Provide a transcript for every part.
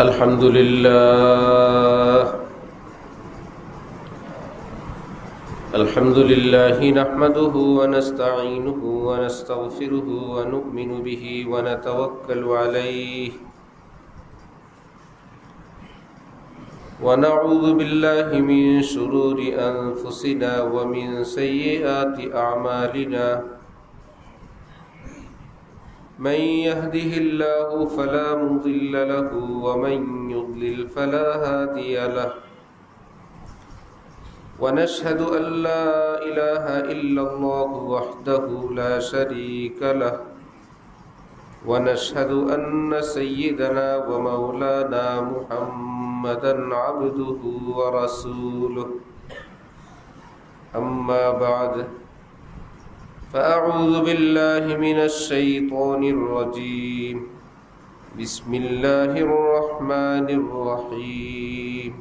الحمد لله نحمده ونستعينه ونستغفره ونؤمن به ونتوكل عليه ونعوذ بالله من شرور أنفسنا ومن سيئات أعمالنا من يهده الله فلا مضل له ومن يضلل فلا هادي له ونشهد أن لا إله إلا الله وحده لا شريك له ونشهد أن سيدنا ومولانا محمدا عبده ورسوله أما بعد فأعوذ بالله من الشيطان الرجيم بسم الله الرحمن الرحيم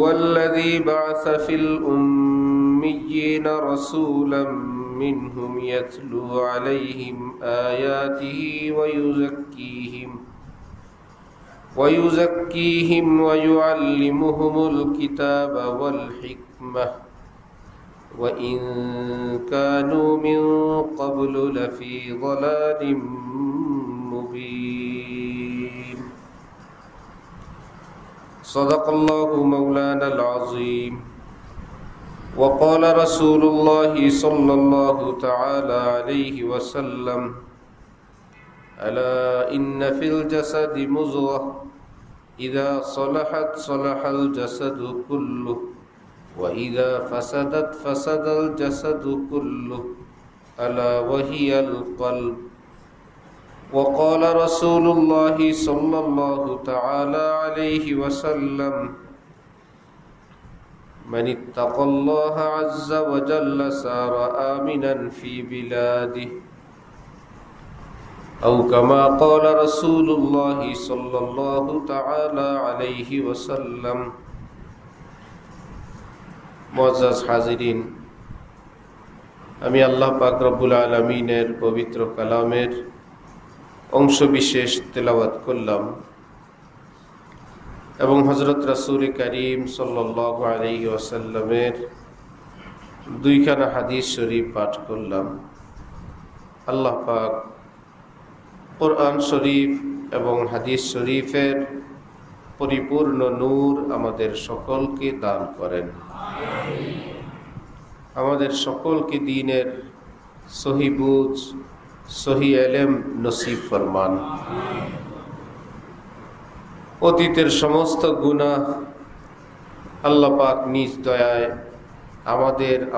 والذي بعث في الأميين رسولا منهم يتلو عليهم آياته ويزكيهم ويعلمهم الكتاب والحكمة وإن كانوا من قبل لفي ضلال مبين صدق الله مولانا العظيم وقال رسول الله صلى الله تعالى عليه وسلم ألا إن في الجسد مضغة إذا صلحت صلح الجسد كله وإذا فسدت فسد الجسد كله ألا وهي القلب وقال رسول الله صلى الله تعالى عليه وسلم من اتقى الله عز وجل سار آمنا في بلاده أو كما قال رسول الله صلى الله تعالى عليه وسلم মুআজ্জাজ হাজিরিন, আমি আল্লাহ পাক রব্বুল আলামিনের পবিত্র কালামের অংশ বিশেষ তেলাওয়াত করলাম এবং হযরত রাসূল করিম সাল্লাল্লাহু আলাইহি ওয়াসাল্লামের দুইখানা হাদিস শরীফ পাঠ করলাম। আল্লাহ পাক কোরআন শরীফ এবং হাদিস শরীফের পরিপূর্ণ নূর আমাদের সকলকে দান করেন, আমাদের সকলকে দ্বীনের সহি বুঝ সহি ইলম নসিব ফরমান। অতীতের সমস্ত গুনাহ আল্লাহ পাক নিজ দয়ায়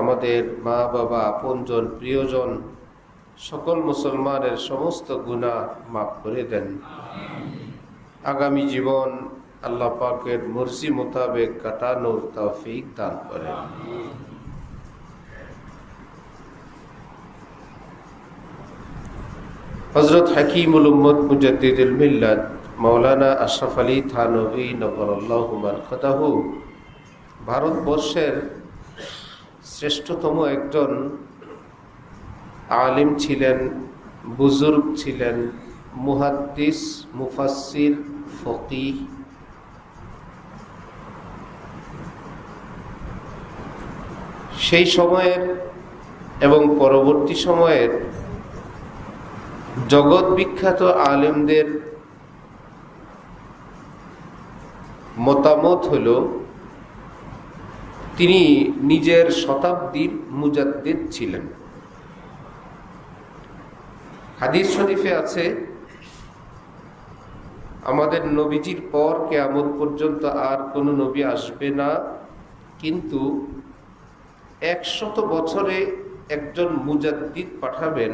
আমাদের মা বাবা আপনজন প্রিয়জন সকল মুসলমানের সমস্ত গুনাহ মাফ করে দেন। আগামী জীবন আল্লাহ পাকের মর্জি মোতাবেক কাটানোর তৌফিক দান করেন। হযরত হাকিমুল উম্মত মুজাদ্দিদুল মিল্লাত মাওলানা আশরাফ আলী থানভী নবরাল্লাহু মারকাতাহু ভারতবর্ষের শ্রেষ্ঠতম একজন আলিম ছিলেন, বুজুর্গ ছিলেন, মুহাদ্দিস, মুফাসসির, ফকিহ। সেই সময়ের এবং পরবর্তী সময়ের জগৎ বিখ্যাত আলেমদের মতামত হলো তিনি নিজের শতাব্দীর মুজাদ্দিদ ছিলেন। হাদিস শরীফে আছে আমাদের নবীজির পর কিয়ামত পর্যন্ত আর কোনো নবী আসবে না, কিন্তু 100 বছরে একজন মুজাদ্দিদ পাঠাবেন,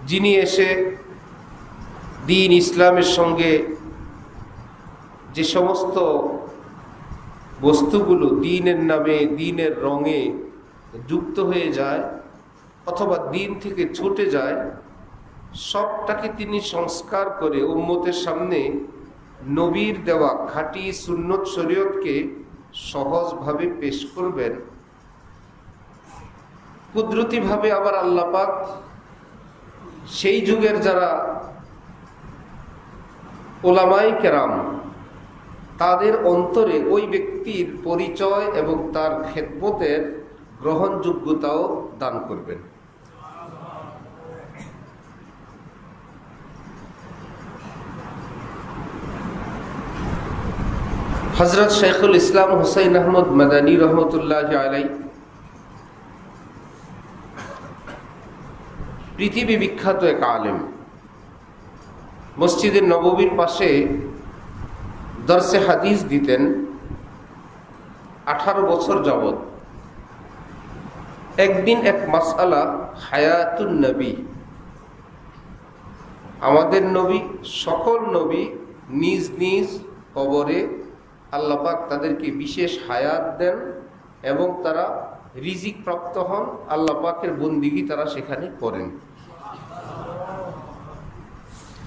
যিনি এসে দ্বীন ইসলামের সঙ্গে যে সমস্ত বস্তুগুলো দ্বীনের নামে দ্বীনের রঙে যুক্ত হয়ে যায় অথবা দ্বীন থেকে ছুটে যায়, সবটাকে তিনি সংস্কার করে উম্মতের সামনে নবীর দেওয়া খাঁটি সুন্নত শরীয়তকে সহজভাবে পেশ করবেন। কুদরতিভাবে আবার আল্লাহ পাক সেই যুগের যারা ওলামায়ে কেরাম তাদের অন্তরে ওই ব্যক্তির পরিচয় এবং তার খেদমতের গ্রহণযোগ্যতাও দান করবেন। হযরত শাইখুল ইসলাম হুসাইন আহমদ মাদানী রহমতুল্লাহি আলাইহি পৃথিবী বিখ্যাত এক আলেম। মসজিদের নববীর পাশে দরসে হাদিস দিতেন 18 বছর যাবত। একদিন এক মাসআলা হায়াতুন নবী, আমাদের নবী, সকল নবী নিজ নিজ কবরে আল্লাহ পাক তাদেরকে বিশেষ হায়াত দেন এবং তারা রিজিক প্রাপ্ত হন, আল্লাহ পাকের বন্দিগি তারা সেখানে করেন।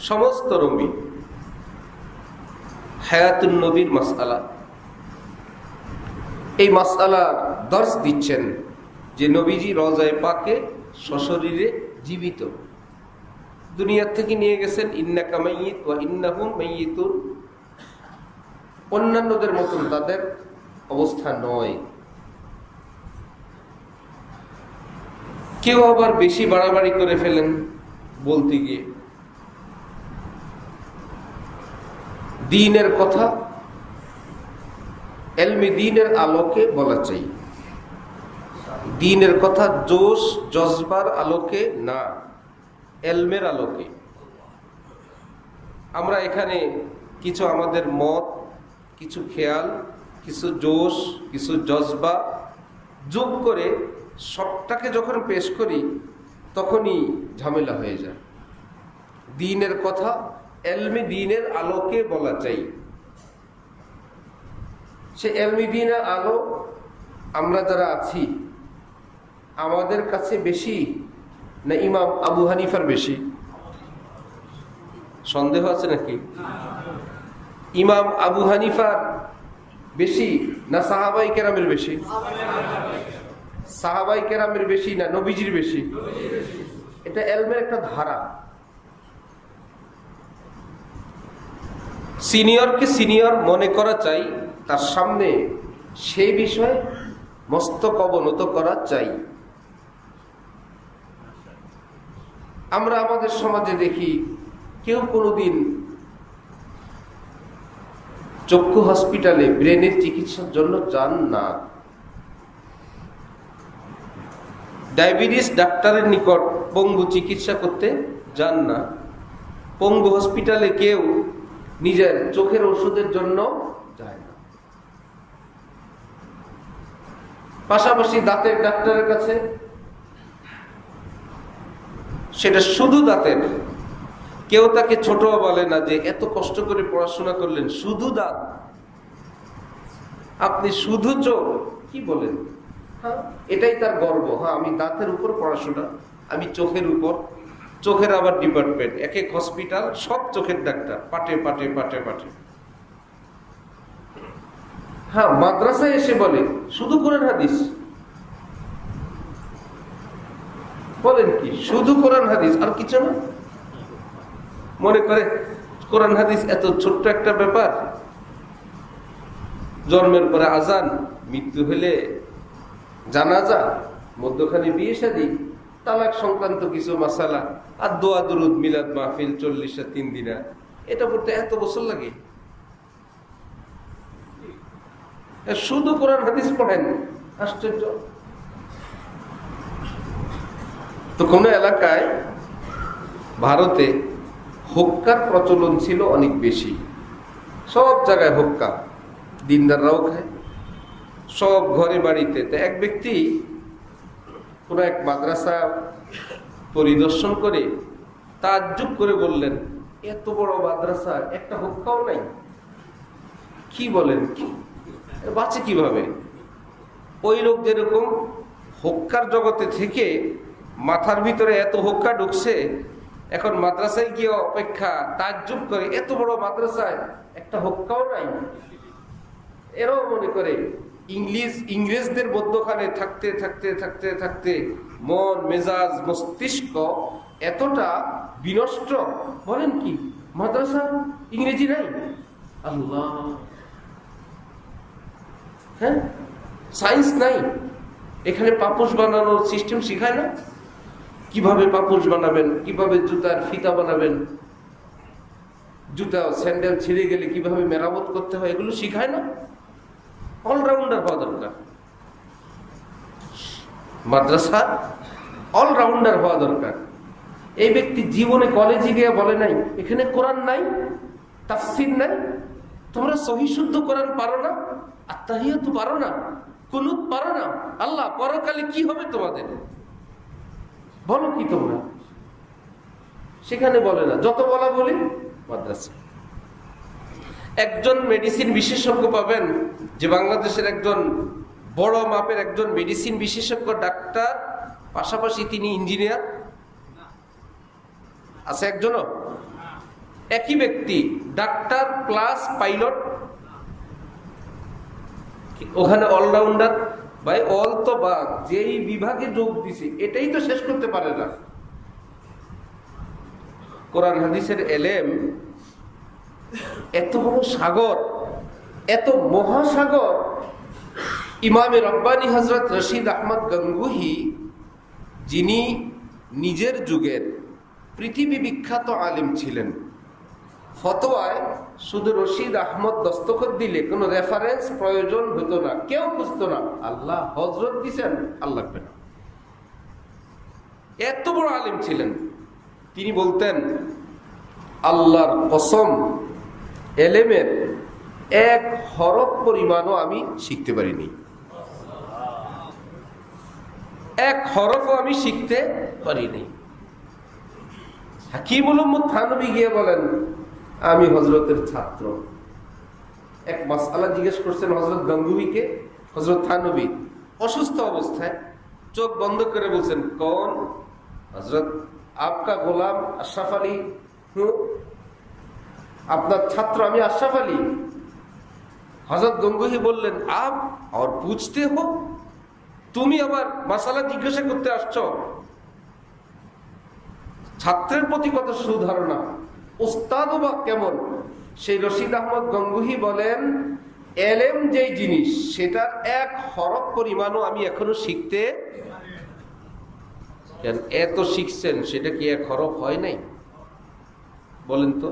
সমস্ত নবী হায়াতুন নবীর মাসআলা, এই মাসআলা দর্শ দিচ্ছেন যে নবীজি রওজায়ে পাকে সশরীরে জীবিত, দুনিয়া থেকে নিয়ে গেছেন। ইন্নাকা মাইয়িত ওয়া ইন্নাহুম মাইয়িতুন, অন্যান্যদের মতন তাদের অবস্থা নয়। কেউ আবার বেশি বাড়াবাড়ি করে ফেলেন বলতে গিয়ে। দ্বীনের কথা এলমে দ্বীনের আলোকে বলা চাই, দ্বীনের কথা জোশ জজবার আলোকে না, এলমের আলোকে। আমরা এখানে কিছু আমাদের মত, কিছু খেয়াল, কিছু জোশ, কিছু জজবা যোগ করে সবটাকে যখন পেশ করি তখনই ঝামেলা হয়ে যায়। দ্বীনের কথা এলমে দ্বীনের আলোকে বলা চাই। সে এলমে দ্বীনের আলো আমরা যারা আছি আমাদের কাছে বেশি না ইমাম আবু হানিফার বেশি? সন্দেহ আছে নাকি? ইমাম আবু হানিফার বেশি না সাহাবাই কেরামের বেশি? সাহাবাই কেরামের বেশি না নবীজির বেশি? এটা এলমের একটা ধারা। সিনিয়রকে সিনিয়র মনে করা চাই, তার সামনে সেই বিষয়ে মস্তক অবনত করা চাই। আমরা আমাদের সমাজে দেখি কেউ কোনোদিন চক্ষু হসপিটালে ব্রেনের চিকিৎসার জন্য যান না, ডায়াবেটিস ডাক্তারের নিকট পঙ্গু চিকিৎসা করতে যান না, পঙ্গু হসপিটালে কেউ নিজের চোখের ওষুধের জন্য যায় না, পাশাপাশি দাঁতের ডাক্তারের কাছে, সেটা শুধু দাঁতের, কেউ তাকে ছোট বলে না যে এত কষ্ট করে পড়াশোনা করলেন শুধু দাঁত, আপনি শুধু চোখ, কি বলেন? হ্যাঁ, এটাই তার গর্ব। হ্যাঁ, আমি দাঁতের উপর পড়াশোনা, আমি চোখের উপর, চোখের আবার ডিপার্টমেন্ট, এক এক হসপিটাল, সব চোখের ডাক্তার, পাটে পাটে পাটে পাটে। হ্যাঁ, মাদ্রাসায় এসে বলে শুধু কোরআন হাদিস, বলেন কি শুধু কোরআন হাদিস আর কিছু না? মনে করে কোরআন হাদিস এত ছোট্ট একটা ব্যাপার, জন্মের পরে আজান, মৃত্যু হলে জানাজা, মধ্যখানে বিয়ে শাদী, তালাক সংক্রান্ত কিছু মাসালা, আর দোয়া দুরুদ মিলাদ মাহফিল 40টা 3 দিনা, এটা পড়তে এত বছর লাগে? শুধু কোরআন হাদিস পড়েন, আশ্চর্য। তো কোন এলাকায় ভারতে হুক্কার প্রচলন ছিল অনেক বেশি, সব জায়গায় হুক্কা, দিনদাররাও খায়, সব ঘরে বাড়িতে। তো এক ব্যক্তি কোন এক মাদ্রাসা পরিদর্শন করে তাজ্জুব করে বললেন, এত বড় মাদ্রাসা একটা হুক্কাও নাই, কি বলেন, কি বাঁচে কিভাবে? ওই লোক যেরকম হুক্কার জগতে থেকে মাথার ভিতরে এত হুক্কা ঢুকছে, এখন মাদ্রাসায় গিয়ে অপেক্ষা তাজ্জুব করে এত বড় মাদ্রাসায় একটা হুক্কাও নাই। এরাও মনে করে ইংরেজদের মধ্যখানে থাকতে থাকতে থাকতে থাকতে মন মেজাজ মস্তিষ্ক এতটা বিনষ্ট, বলেন কি মাদ্রাসা ইংরেজি নাই, আল্লাহ। হ্যাঁ, সায়েন্স নাই, এখানে পাপোশ বানানোর সিস্টেম শিখায় না? কিভাবে পাপোশ বানাবেন, কিভাবে জুতার ফিতা বানাবেন, জুতা স্যান্ডেল ছিঁড়ে গেলে কিভাবে মেরামত করতে হয়, এগুলো শিখায় না? অলরাউন্ডার হওয়া দরকার, মাদ্রাসা অলরাউন্ডার হওয়া দরকার। এই ব্যক্তি জীবনে কলেজে গিয়ে বলে নাই এখানে কোরআন নাই, তাফসীর নাই, তোমরা সহি শুদ্ধ কোরআন পারো না, আত্তাহিয়াতু পারো না, কুনুত পারো না, আল্লাহ পরকালে কি হবে তোমাদের, বলো কি তোমরা? সেখানে বলে না, যত বলা বলি মাদ্রাসা। একজন মেডিসিন বিশেষজ্ঞ পাবেন যে বাংলাদেশের একজন বড় মাপের একজন মেডিসিন বিশেষজ্ঞ ডাক্তার, পাশাপাশি তিনি ইঞ্জিনিয়ার আছে একজনও? একই ব্যক্তি ডাক্তার প্লাস পাইলট, ওখানে অলরাউন্ডার। ভাই অল তো বা যেই বিভাগে যোগ দিছে এটাই তো শেষ করতে পারে না। কোরআন হাদিসের এলেম এত বড় সাগর, এত মহাসাগর। ইমামে রব্বানী হযরত রশিদ আহমদ গঙ্গুহি, যিনি নিজের যুগের পৃথিবী বিখ্যাত আলিম ছিলেন, ফতোয়ায় শুধু রশিদ আহমদ দস্তখত দিলে কোনো রেফারেন্স প্রয়োজন হতো না, কেউ খুঁজতো না, আল্লাহ হযরত দিছেন আর লাগবে না। এত বড় আলিম ছিলেন। তিনি বলতেন, আল্লাহর কসম, এলেমের এক হরফ পরিমাণও আমি শিখতে পারিনি, এক হরফও আমি শিখতে পারিনি। হাকিমুল উম্মত থানবী গিয়ে বলেন, আমি হযরতের ছাত্র। এক মাসআলা জিজ্ঞেস করছেন হযরত গঙ্গুহিকে। হযরত থানবী অসুস্থ অবস্থায় চোখ বন্ধ করে বলছেন, কোন? হযরত আপকা গোলাম আশরাফ আলী, আপনার ছাত্র আমি আশরাফ আলী। হযরত গঙ্গুহি বললেন, আপ আর পুছতে হো, তুমি আবার মাসালা জিজ্ঞাসা করতে আসছো? ছাত্রের প্রতি কত সুধারণা, উস্তাদও বা কেমন। সেই রশিদ আহমদ গঙ্গুহি বলেন, এলেম যেই জিনিস সেটার এক হরফ পরিমাণও আমি এখনো শিখতে। এত শিখছেন, সেটা কি এক হরফ হয় নাই? বলেন তো,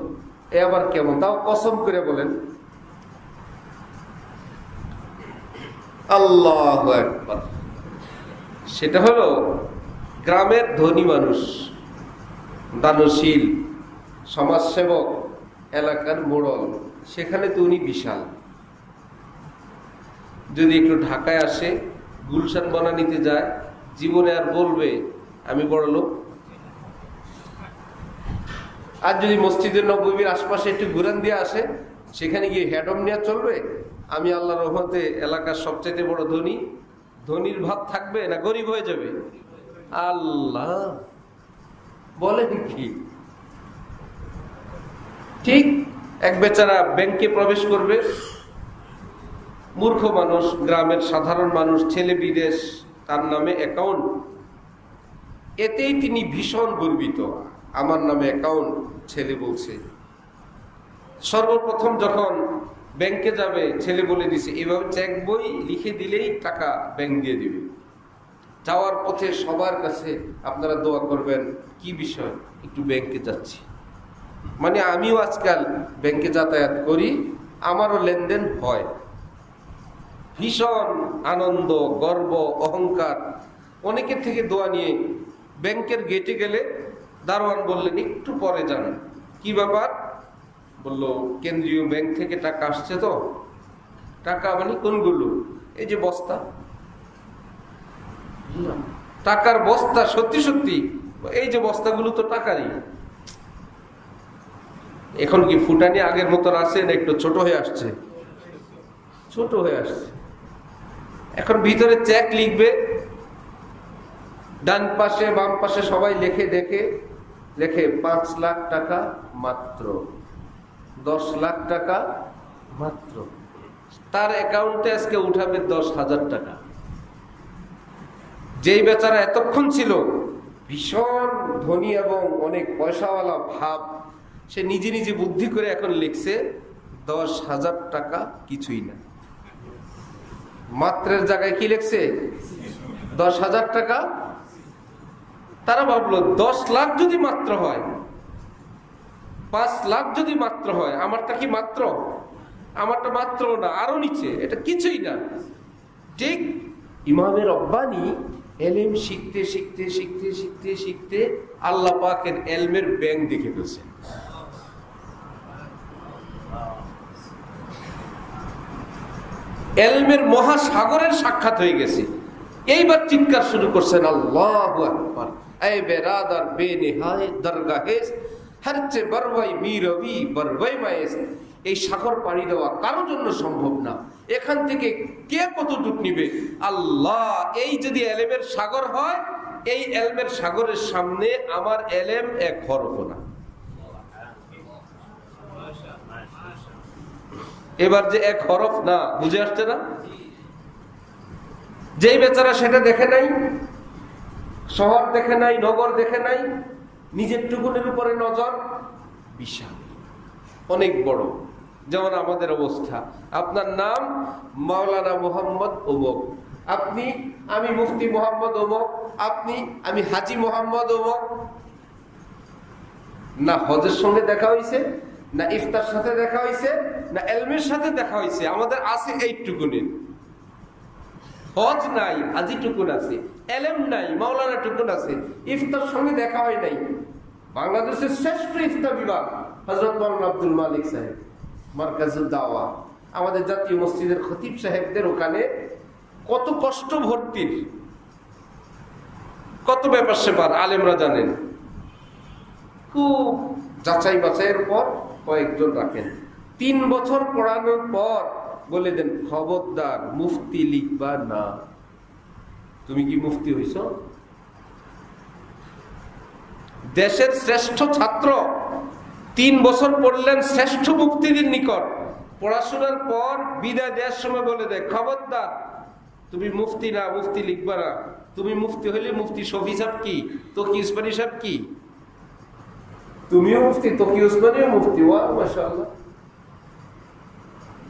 এ আবার কেমন? তাও কসম করে বলেন। আল্লাহু আকবার। সেটা হলো গ্রামের ধনী মানুষ, দানশীল, সমাজসেবক, এলাকার মোড়ল, সেখানে তো উনি বিশাল। যদি একটু ঢাকায় আসে, গুলশান বনানীতে যায়, জীবনে আর বলবে আমি বড় লোক? আর যদি মসজিদের নববীর আশপাশে একটু ঘুরান দিয়ে আসে, সেখানে গিয়ে হেডম নিয়ে চলবে আমি আল্লাহর রহমতে এলাকার সবচেয়ে বড় ধনী? ধনীর ভাব থাকবে না গরিব হয়ে যাবে? আল্লাহ বলেন কি? ঠিক এক বেচারা ব্যাংকে প্রবেশ করবে, মূর্খ মানুষ, গ্রামের সাধারণ মানুষ, ছেলে বিদেশ, তার নামে অ্যাকাউন্ট। এতেই তিনি ভীষণ গর্বিত, আমার নামে অ্যাকাউন্ট, ছেলে বলছে। সর্বপ্রথম যখন ব্যাংকে যাবে, ছেলে বলে দিছে এভাবে চেক বই লিখে দিলেই টাকা ব্যাংক দিয়ে দিবে। যাওয়ার পথে সবার কাছে আপনারা দোয়া করবেন, কি বিষয়? একটু ব্যাংকে যাচ্ছি। মানে আমিও আজকাল ব্যাংকে যাতায়াত করি, আমারও লেনদেন হয়। ভীষণ আনন্দ, গর্ব, অহংকার। অনেকের থেকে দোয়া নিয়ে ব্যাংকের গেটে গেলে দারোয়ান বললেন একটু পরে যান। কি ব্যাপার? বলল কেন্দ্রীয় ব্যাংক থেকে টাকা আসছে তো। টাকা মানে কোনগুলো? এই যে বস্তা, টাকার বস্তা। সত্যি সত্যি এই যে বস্তাগুলো তো টাকারই। এখন কি ফুটানি আগের মতন আছে না একটু ছোট হয়ে আসছে? ছোট হয়ে আসছে। এখন ভিতরে চেক লিখবে, ডান পাশে বাম পাশে সবাই লেখে, দেখে লেখে 5 লাখ টাকা মাত্র, 10 লাখ টাকা মাত্র। তার অ্যাকাউন্টে আজকে উঠাবে 10,000 টাকা। যেই বেচারা এতক্ষণ ছিল ভীষণ ধনী এবং অনেক পয়সাওয়ালা ভাব, সে নিজে নিজে বুদ্ধি করে এখন লিখছে 10,000 টাকা কিছুই না। মাত্রের জায়গায় কি লিখছে? 10,000 টাকা। তারা ভাবলো 10 লাখ যদি মাত্র হয়, 5 লাখ যদি মাত্র হয়, আমারটা কি মাত্র? আমারটা মাত্র না, আরো নিচে, এটা কিছুই না। ঠিক ইমামে রব্বানী এলেম শিখতে শিখতে শিখতে শিখতে শিখতে আল্লাহ পাকের এলমের ব্যাংক দেখে ফেলছেন। এলমের মহাসাগরের সাক্ষাৎ হয়ে গেছে। এইবার চিৎকার শুরু করছেন, আল্লাহু আকবার, এ বেরাদার বেনিহায়েত দরগাহে হরচে বরওয়াই মিরবি বরওয়াই মায়েস। এই সাগর পাড়ি দেওয়া কারোর জন্য সম্ভব না। এখান থেকে কে কতটুক নিবে? আল্লাহ। এই যদি এলেমের সাগর হয়, এই এলমের সাগরের সামনে আমার এলেম এক হরফ না। এবার যে এক হরফ না, বুঝে আসছে না? যেই বেচারা সেটা দেখে নাই, শহর দেখে নাই, নগর দেখে নাই, নিজের টুকুনের উপরে নজর, বিশাল অনেক বড়। যেমন আমাদের অবস্থা, আপনার নাম মাওলানা মোহাম্মদ অমুক, আপনি, আমি মুফতি মোহাম্মদ অমুক, আপনি, আমি হাজি মোহাম্মদ অমুক। না হজের সঙ্গে দেখা হয়েছে, না ইফতার সাথে দেখা হয়েছে, না এলমের সাথে দেখা হয়েছে। আমাদের আছে এইটুকুনি। হজ নাই, হাজি টুকুন আছে, এলেম নাই, মাওলানা টুকুন আছে, ইফতার সঙ্গে দেখা হয় নাই। বাংলাদেশের শ্রেষ্ঠ ইফতার বিভাগ হযরত মাওলানা আব্দুল মালিক সাহেব, মারকাজুল দাওয়া, আমাদের জাতীয় মসজিদের খতিব সাহেবদের ওখানে কত কষ্ট ভর্তির, কত ব্যাপার সেপার আলেমরা জানেন। খুব যাচাই বাছাইয়ের পর কয়েকজন রাখেন। 3 বছর পড়ানোর পর বলে দেন, খবরদার মুফতি লিখবা না। তুমি কি মুফতি হইছ? দেশের শ্রেষ্ঠ ছাত্র 3 বছর পড়লেন শ্রেষ্ঠ মুফতিদের নিকট। পড়াশোনার পর বিদায় দেওয়ার সময় বলে দেয়, খবরদার তুমি মুফতি না, মুফতি লিখবা না। তুমি মুফতি হইলে মুফতি শফি সাহেব কি, তকি উসমানী সাহেব কি, তুমিও মুফতি, তকি উসমানীও মুফতি। वाह माशाअल्लाह।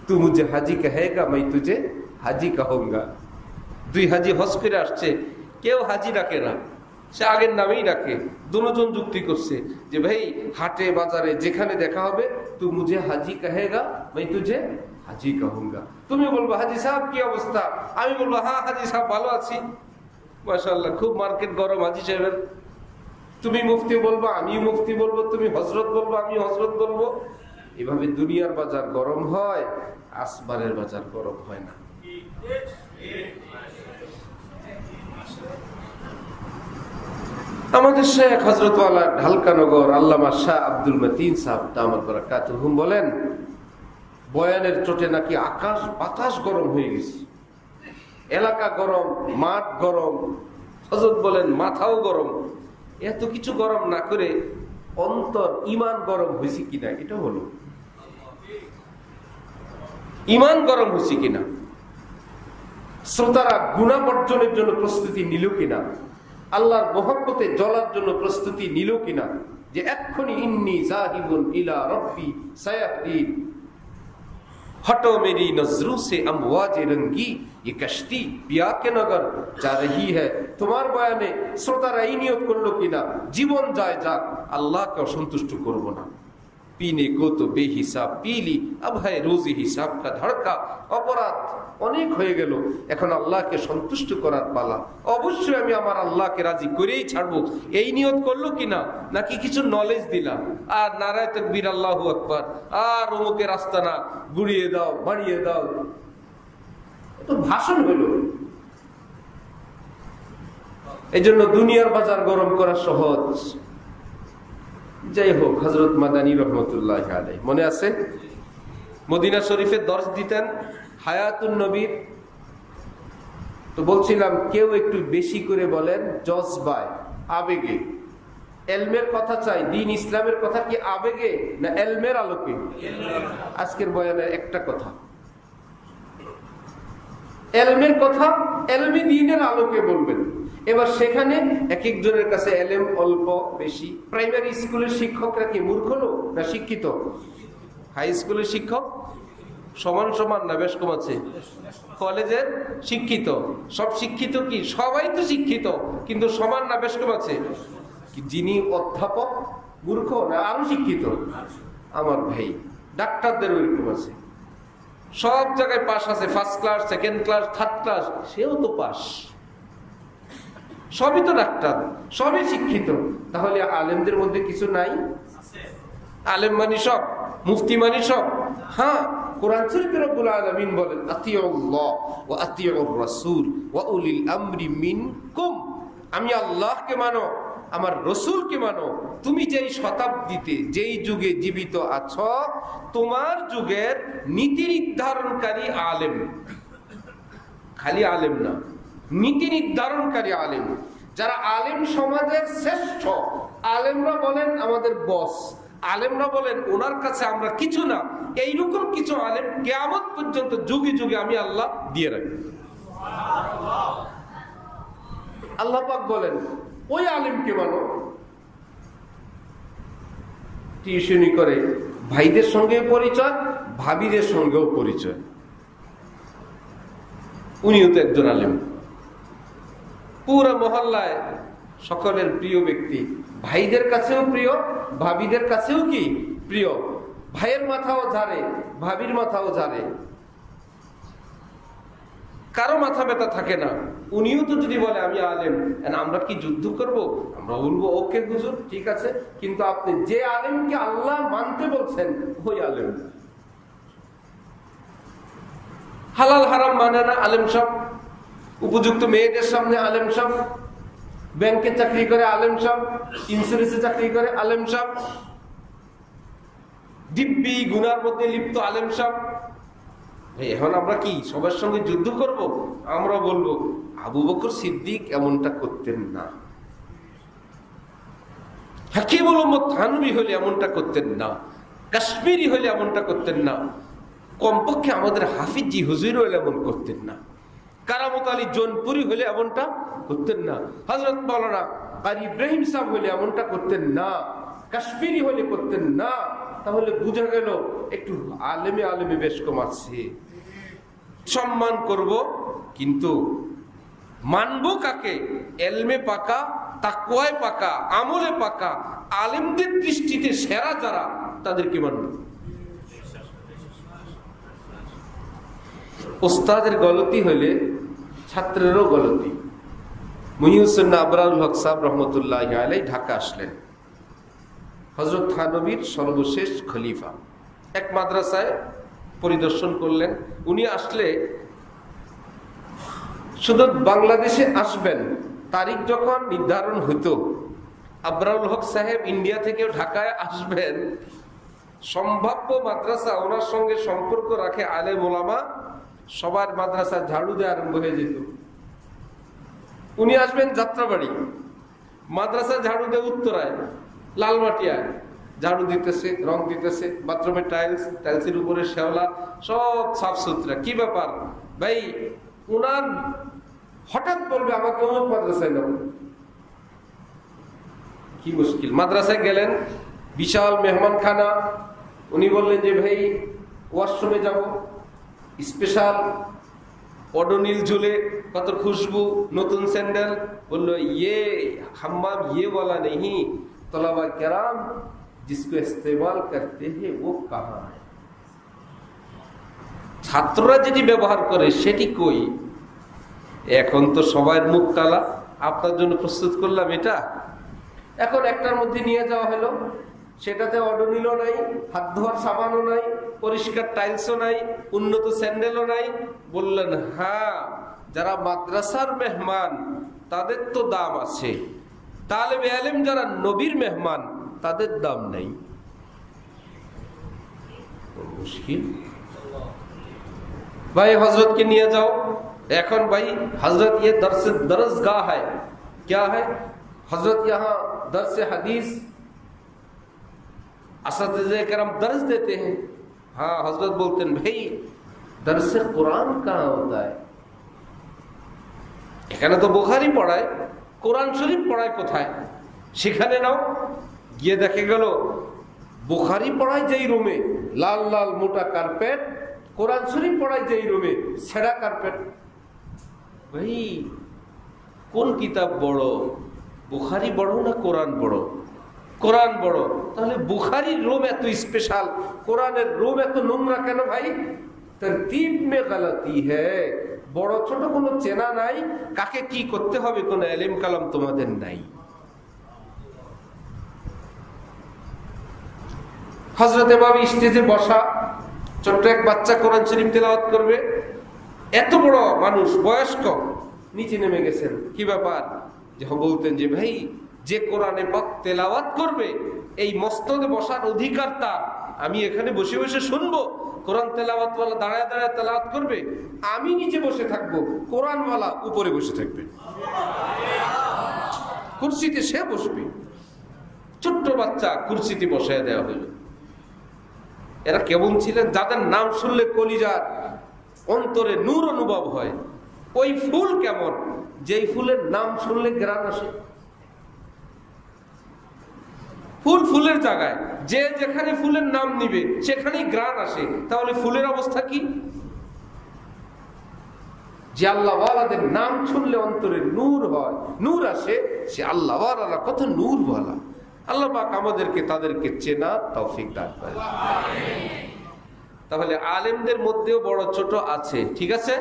तू मुझे हाजी कहेगा, मैं तुझे हाजी कहूंगा। 2 হাজি হজ করে আসছে, কেউ হাজি ডাকে না, সে আগের নামেই ডাকে। দুজন যুক্তি করছে যে ভাই হাটে বাজারে যেখানে দেখা হবে, তু মুঝে হাজি কহেগা, मैं तुझे হাজি कहूंगा। তুমি বলবো হাজি সাহেব কি অবস্থা, আমি বলবো হ্যাঁ হাজি সাহেব ভালো আছি, মাশাআল্লাহ খুব মার্কেট গরম হাজি সাহেবের। তুমি মুফতি বলবো, আমি মুফতি বলবো, তুমি হযরত বলবো, আমি হযরত বলবো। এভাবে দুনিয়ার বাজার গরম হয়, আসমানের বাজার গরম হয় না। আমাদের শেখ হযরত ওয়ালা ঢালকানগর আল্লামা শাহ আব্দুল মতিন সাহেব দামাত বারাকাতুহুম বলেন, বয়ানের চোটে নাকি আকাশ বাতাস গরম হয়ে গেছে, এলাকা গরম, মাঠ গরম। হযরত বলেন মাথাও গরম। এত কিছু গরম না করে অন্তর ইমান গরম হয়েছে কিনা এটা বলো। ইমান গরম হয়েছে কিনা, শ্রোতারা গুনাহ বর্জনের জন্য প্রস্তুতি নিল কিনা, আল্লাহর মহব্বতে জ্বলার জন্য প্রস্তুতি নিল কিনা, যে এক্ষুনি ইন্নী যাহিবুন ইলা রাব্বি সায়াহদিন, हटो मेरी नजरों से अमवाज रंगी, ये कश्ती पिया के नगर जा रही है। তোমার বয়ানে শ্রোতারা এই নিয়ত করলো কিনা, জীবন যায় যাক, আল্লাহকে অসন্তুষ্ট করব না। पीने को तो बेहिसाब पी ली, अब है रोजी हिसाब का धड़का। অপরাধ অনেক হয়ে গেল, এখন আল্লাহকে সন্তুষ্ট করার পালা। অবশ্যই আমি আমার আল্লাহকে রাজি করেই ছাড়বো, এই নিয়ত করলো কিনা, নাকি কিছু নলেজ দিলাম আর নারায়ে তাকবীর আল্লাহু আকবার, আর অমুকের আস্তানা গুড়িয়ে দাও, বাড়িয়ে দাও, তো ভাষণ হলো। এই জন্য দুনিয়ার বাজার গরম করা সহজ। যাই হোক, হযরত মাদানী রহমতুল্লাহ আলাইহি মনে আছে, মদিনা শরীফে দর্শ দিতেন হায়াতুন নবীর। তো বলছিলাম কেউ একটু বেশি করে বলেন জজবায়, আবেগে। এলমের কথা চাই, দ্বীন ইসলামের কথা কি আবেগে না এলমের আলোকে? আজকের বয়ানের একটা কথা, এলমের কথা এলমি দ্বীনের আলোকে বলবেন। এবার সেখানে এক একজনের কাছে এলেম অল্প বেশি। প্রাইমারি স্কুলের শিক্ষকরা কি মূর্খ লোক না শিক্ষিত? হাই স্কুলের শিক্ষক সমান সমান না বেশ কম আছে? কলেজের শিক্ষিত সব শিক্ষিত কি? সবাই তো শিক্ষিত, কিন্তু সমান না বেশ কম আছে? যিনি অধ্যাপক মূর্খ না আরো শিক্ষিত? আমার ভাই ডাক্তারদের ওইরকম আছে, সব জায়গায় পাস আছে, first class, second class, third class, সেও তো পাস। সবই তো ডাক্তার, সবই শিক্ষিত। তাহলে আলেমদের মধ্যে কিছু নাই? আলেম মানি সব, মুফতি মানি সব। হ্যাঁ, কোরআন শরীফে রব্বুল আলামিন বলেন আতিউল্লাহ ওয়া আতিউর রাসূল ওয়া উলিল আমরি মিনকুম। আমি আল্লাহকে মানো, আমার রসুলকে মানো। তুমি যেই শতাব্দীতে যেই যুগে জীবিত আছো, তোমার যুগের নীতি নির্ধারণকারী আলেম, খালি আলেম না, নীতি নির্ধারণকারী আলেম, যারা আলেম সমাজের শ্রেষ্ঠ। আলেমরা বলেন আমাদের বস, আলেমরা বলেন ওনার কাছে আমরা কিছু না। এইরকম কিছু আলেম কিয়ামত পর্যন্ত যুগে যুগে আমি আল্লাহ দিয়ে রাখি। আল্লাহ পাক বলেন ওই আলেমকে মানো। টিউশনি করে, ভাইদের সঙ্গে পরিচয়, ভাবিদের সঙ্গেও পরিচয়, উনিও তো একজন আলেম। পুরো মহল্লায় সকলের প্রিয় ব্যক্তি, ভাইদের কাছেও প্রিয়, ভাবিদের কাছেও কি প্রিয়। ভাইয়ের মাথাও ঝাড়ে, ভাবির মাথাও ঝাড়ে, কারো মাথা ব্যথা থাকে না। উনিও তো যদি বলে আমি আলেম, আমরা কি যুদ্ধ করব? আমরা বলবো ওকে হুজুর ঠিক আছে, কিন্তু আপনি যে আলেমকে আল্লাহ মানতে বলছেন ওই আলেম। হালাল হারাম মানে না আলেম সব, উপযুক্ত মেয়েদের সামনে আলেম সব, ব্যাংকে চাকরি করে আলেম সব, ইন্স্যুরেন্সে চাকরি করে আলেম সব, দিব্যি গুনার মধ্যে লিপ্ত আলেম সব। এখন আমরা কি সবার সঙ্গে যুদ্ধ করব? আমরা বলবো আবু বকর সিদ্দিক এমনটা করতেন না, হাকিমুল উম্মত থানভী হলে এমনটা করতেন না, কাশ্মীরি হলে এমনটা করতেন না, কমপক্ষে আমাদের হাফিজি হুজুর হলে এমন করতেন না, কারামত আলী জোনপুরি হলে এমনটা করতেন না, হযরত মাওলানা কারি ইব্রাহিম সাহেব হলে এমনটা করতেন না, কাশ্মীরি হলে করতেন না। তাহলে বুঝা গেল একটু আলেমে আলেমে বেশ কম আছে। সম্মান করব, কিন্তু মানবো কাকে? এলমে পাকা, তাকওয়ায় পাকা, আমলে পাকা আলেমদের দৃষ্টিতে সেরা যারা, তাদেরকে মানব। ওস্তাদের গলতি হলে ছাত্রেরও গলতি। মুহিউদ্দিন আবরারুল হক সাহেব রহমতুল্লাহি আলাইহি ঢাকা আসলেন, হযরত থানবীর সর্বশেষ খলিফা। এক মাদ্রাসায় পরিদর্শন করলেন। উনি আসলে শুধু বাংলাদেশে আসবেন, তারিখ যখন নির্ধারণ হতো, আবরারুল হক সাহেব ইন্ডিয়া থেকেও ঢাকায় আসবেন, সম্ভাব্য মাদ্রাসা ওনার সঙ্গে সম্পর্ক রাখে আলেম ওলামা, সবার মাদ্রাসা ঝাড়ু দিয়ে আরম্ভ হয়ে যেত। উনি আসবেন যাত্রাবাড়ি, মাদ্রাসা ঝাড়ু দিয়ে উত্তরায়, লালমাটিয়ায় ঝাড়ু দিতেছে, রং দিতেছে, বাথরুমের টাইলস, টাইলসের উপরে শ্যাওলা, সব সাফ সুতরা। কি ব্যাপার ভাই? উনার হঠাৎ বলবে আমাকে অমুক মাদ্রাসায় নেব, কি মুশকিল। মাদ্রাসায় গেলেন, বিশাল মেহমানখানা। উনি বললেন যে ভাই ওয়াশরুমে যাব, স্পেশাল ওডোনিল ঝুলে, কত খুশবু, নতুন স্যান্ডেল। বললো ইয়ে হাম্মাম ইয়ে বলা নেই, তলাবা কেরাম जिसको इस्तेमाल करते हैं वो कहाँ है? ছাত্ররা যেটি ব্যবহার করে সেটি কই? এখন তো সবার মুখ কালা, আপনার জন্য প্রস্তুত করলাম এটা। এখন একটার মধ্যে নিয়ে যাওয়া হলো, সেটাতে অডোনিলও নাই, হাত ধোয়ার সাবানও নাই, পরিষ্কার টাইলসও নাই, উন্নত স্যান্ডেলও নাই। বললেন হ্যাঁ, যারা মাদ্রাসার মেহমান তাদের তো দাম আছে, তালেবে ইলম যারা নবীর মেহমান তাদের দাম নেই। মুশকিল ভাই, হযরত के নিয়ে যাও। এখন ভাই हजरत ये दरसगाह है, क्या है हजरत? यहाँ दर्स हदीस असतिज़े करम दर्स देते हैं। हाँ, हजरत बोलते हैं भाई दर्स कुरान कहाँ होता है? এখানে তো বুখারী পড়ায়, কোরআন শরীফ পড়ায় কোথায়? সেখানে নাও। গিয়ে দেখে গেল বুখারী পড়ায় যেই রুমে লাল লাল মোটা কার্পেট, কোরআন শরীফ পড়ায় যেই রুমে ছেঁড়া কার্পেট। ভাই কোন কিতাব বড়, বুখারী বড় না কোরআন বড়? কোরআন বড়। তাহলে বুখারীর রুম এত স্পেশাল, কোরআনের রুম এত নোংরা কেন ভাই? তরতিব মে গলতি হ্যায়। বড় ছোট কোনো চেনা নাই, কাকে কি করতে হবে কোনো ইলম কালাম তোমাদের নাই। হযরত ইমাম স্টেজে বসা, ছোট্ট এক বাচ্চা কোরআন শরীফ তেলাওয়াত করবে, এত বড় মানুষ বয়স্ক নিচে নেমে গেছেন। কি ব্যাপার? যে বলতেন যে ভাই যে কোরআনে পাক তেলাওয়াত করবে এই মসনদে বসার অধিকার তার। আমি এখানে বসে বসে শুনবো, কোরআন তেলাওয়াতওয়ালা দাঁড়ায় দাঁড়ায় তেলাওয়াত করবে, আমি নিচে বসে থাকবো, কোরআনওয়ালা উপরে বসে থাকবে, কুরসিতে সে বসবে। ছোট্ট বাচ্চা কুরসিতে বসায় দেওয়া হইল। এরা কেমন ছিলেন? যাদের নাম শুনলে কলিজার অন্তরে নূর অনুভব হয়। ওই ফুল কেমন? যেই ফুলের নাম শুনলে ঘ্রাণ আসে। ফুল ফুলের জায়গায় যে যেখানে ফুলের নাম নিবে সেখানেই ঘ্রাণ আসে। তাহলে ফুলের অবস্থা কি? যে আল্লাহওয়ালাদের নাম শুনলে অন্তরে নূর হয়, নূর আসে, সে আল্লাহওয়ালা কত নূরওয়ালা। আল্লাহ পাক আমাদেরকে তাদেরকে চেনা তৌফিক দান করেন। তাহলে আলেমদের মধ্যেও বড় ছোট আছে, ঠিক আছে?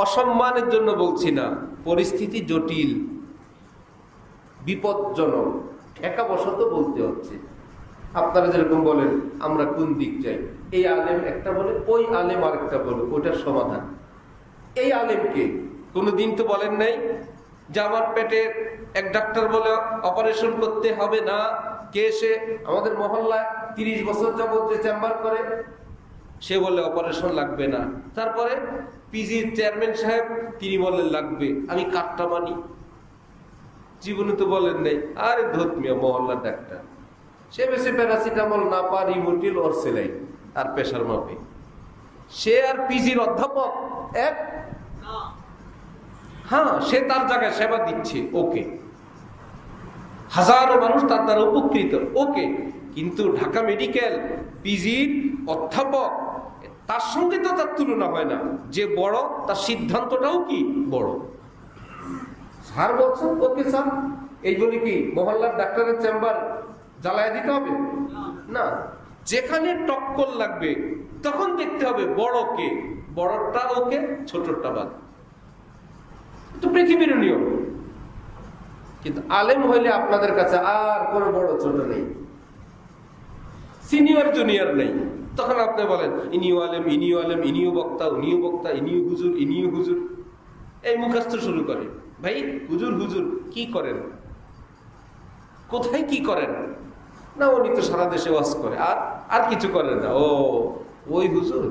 অসম্মানের জন্য বলছি না, পরিস্থিতি জটিল, বিপজ্জনক, ঠেকা বসত বলতে হচ্ছে। আপনারা যেরকম বলেন আমরা কোন দিক যাই, এই আলেম একটা বলে, ওই আলেম আরেকটা বলে, ওটার সমাধান। এই আলেমকে কোনোদিন তো বলেন নাই যে আমার পেটে এক ডাক্তার বলে অপারেশন করতে হবে না। কে সে? আমাদের মহল্লায় 30 বছর যাবত যে চেম্বার করে, সে বলে অপারেশন লাগবে না। তারপরে পিজির চেয়ারম্যান সাহেব তিনি বলেন লাগবে। আমি কাটটা মানি? জীবনে তো বলেন নাই। আরে ধুত মিয়া, মহল্লার ডাক্তার, সে বেশি প্যারাসিটামল না পা রিমোটিল ওর সেলাই আর প্রেশার মাপে। সে আর পিজির অধ্যাপক এক? হ্যাঁ, সে তার জায়গায় সেবা দিচ্ছে, ওকে। হাজারো মানুষ তার দ্বারা উপকৃত, ওকে। কিন্তু ঢাকা মেডিকেল পিজির অধ্যাপক, তার সঙ্গে তো তার তুলনা হয় না। যে বড় তার সিদ্ধান্তটাও কি বড়। স্যার বলছেন ওকে স্যার, এই বলি কি মহল্লার ডাক্তারের চেম্বার জ্বালায় দিতে হবে? না। যেখানে টক্কর লাগবে তখন দেখতে হবে বড় কে, বড়টা ওকে, ছোটটা বাদ। তো পৃথিবীর নিয়ম। কিন্তু আলেম হইলে আপনাদের কাছে আর কোনো বড় ছোট নেই, সিনিয়র জুনিয়র নেই। তখন আপনি বলেন ইনিও আলেম, ইনিও আলেম, ইনিও বক্তা, উনিও বক্তা, ইনিও হুজুর, ইনিও হুজুর, এই মুখস্থ শুরু করে। ভাই হুজুর হুজুর কি করেন? কোথায় কি করেন? না উনি তো সারা দেশে ওয়াজ করে, আর কিছু করেন না। ও ওই হুজুর।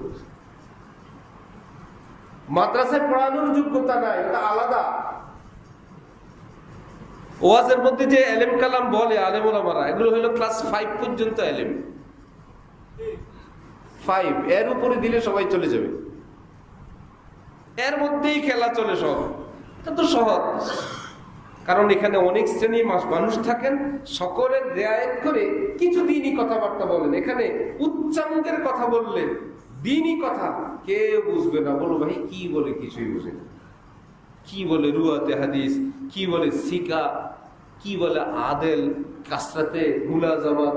মাদ্রাসায় পড়ানোর যোগ্যতা নাই, ওটা আলাদা। ওয়াজের মধ্যে যে এলেম কালাম বলে আলেম ওলামারা, এগুলো হলো ক্লাস 5 পর্যন্ত এলেম। 5 এর উপরে দিলে সবাই চলে যাবে, এর মধ্যেই খেলা চলে সব। এটা তো সহজ, কারণ এখানে অনেক শ্রেণী মানুষ থাকেন, সকলের রেয়ায়েত করে কিছু দিনই কথাবার্তা বলেন। এখানে উচ্চাঙ্গের কথা বললে দিনই কথা কেউ বুঝবে না। বলো ভাই কি বলে? কিছুই বুঝে না। কি বলে রুয়াতে হাদিস, কি বলে সিকা, কি বলে আদেল, কাসরাতে মুলাজামাত,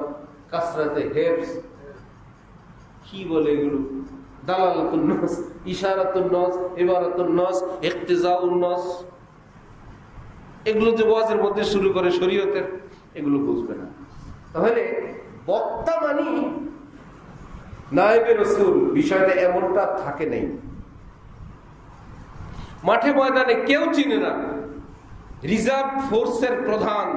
কাসরাতে হেফজ, কি বলে এগুলো, দালালাতুন নাস, ইশারাতুন নাস, ইবারাতুন নাস, ইকতিজাউন নাস, এগুলো যে ওয়াজের মধ্যে শুরু করে শরীয়তের, এগুলো বুঝবে না। তাহলে বক্তা মানি নায়েবে রাসূল, বিষয়টা এমনটা থাকে নাই। মাঠে ময়দানে কেউ চিনে না, রিজার্ভ ফোর্সের প্রধান,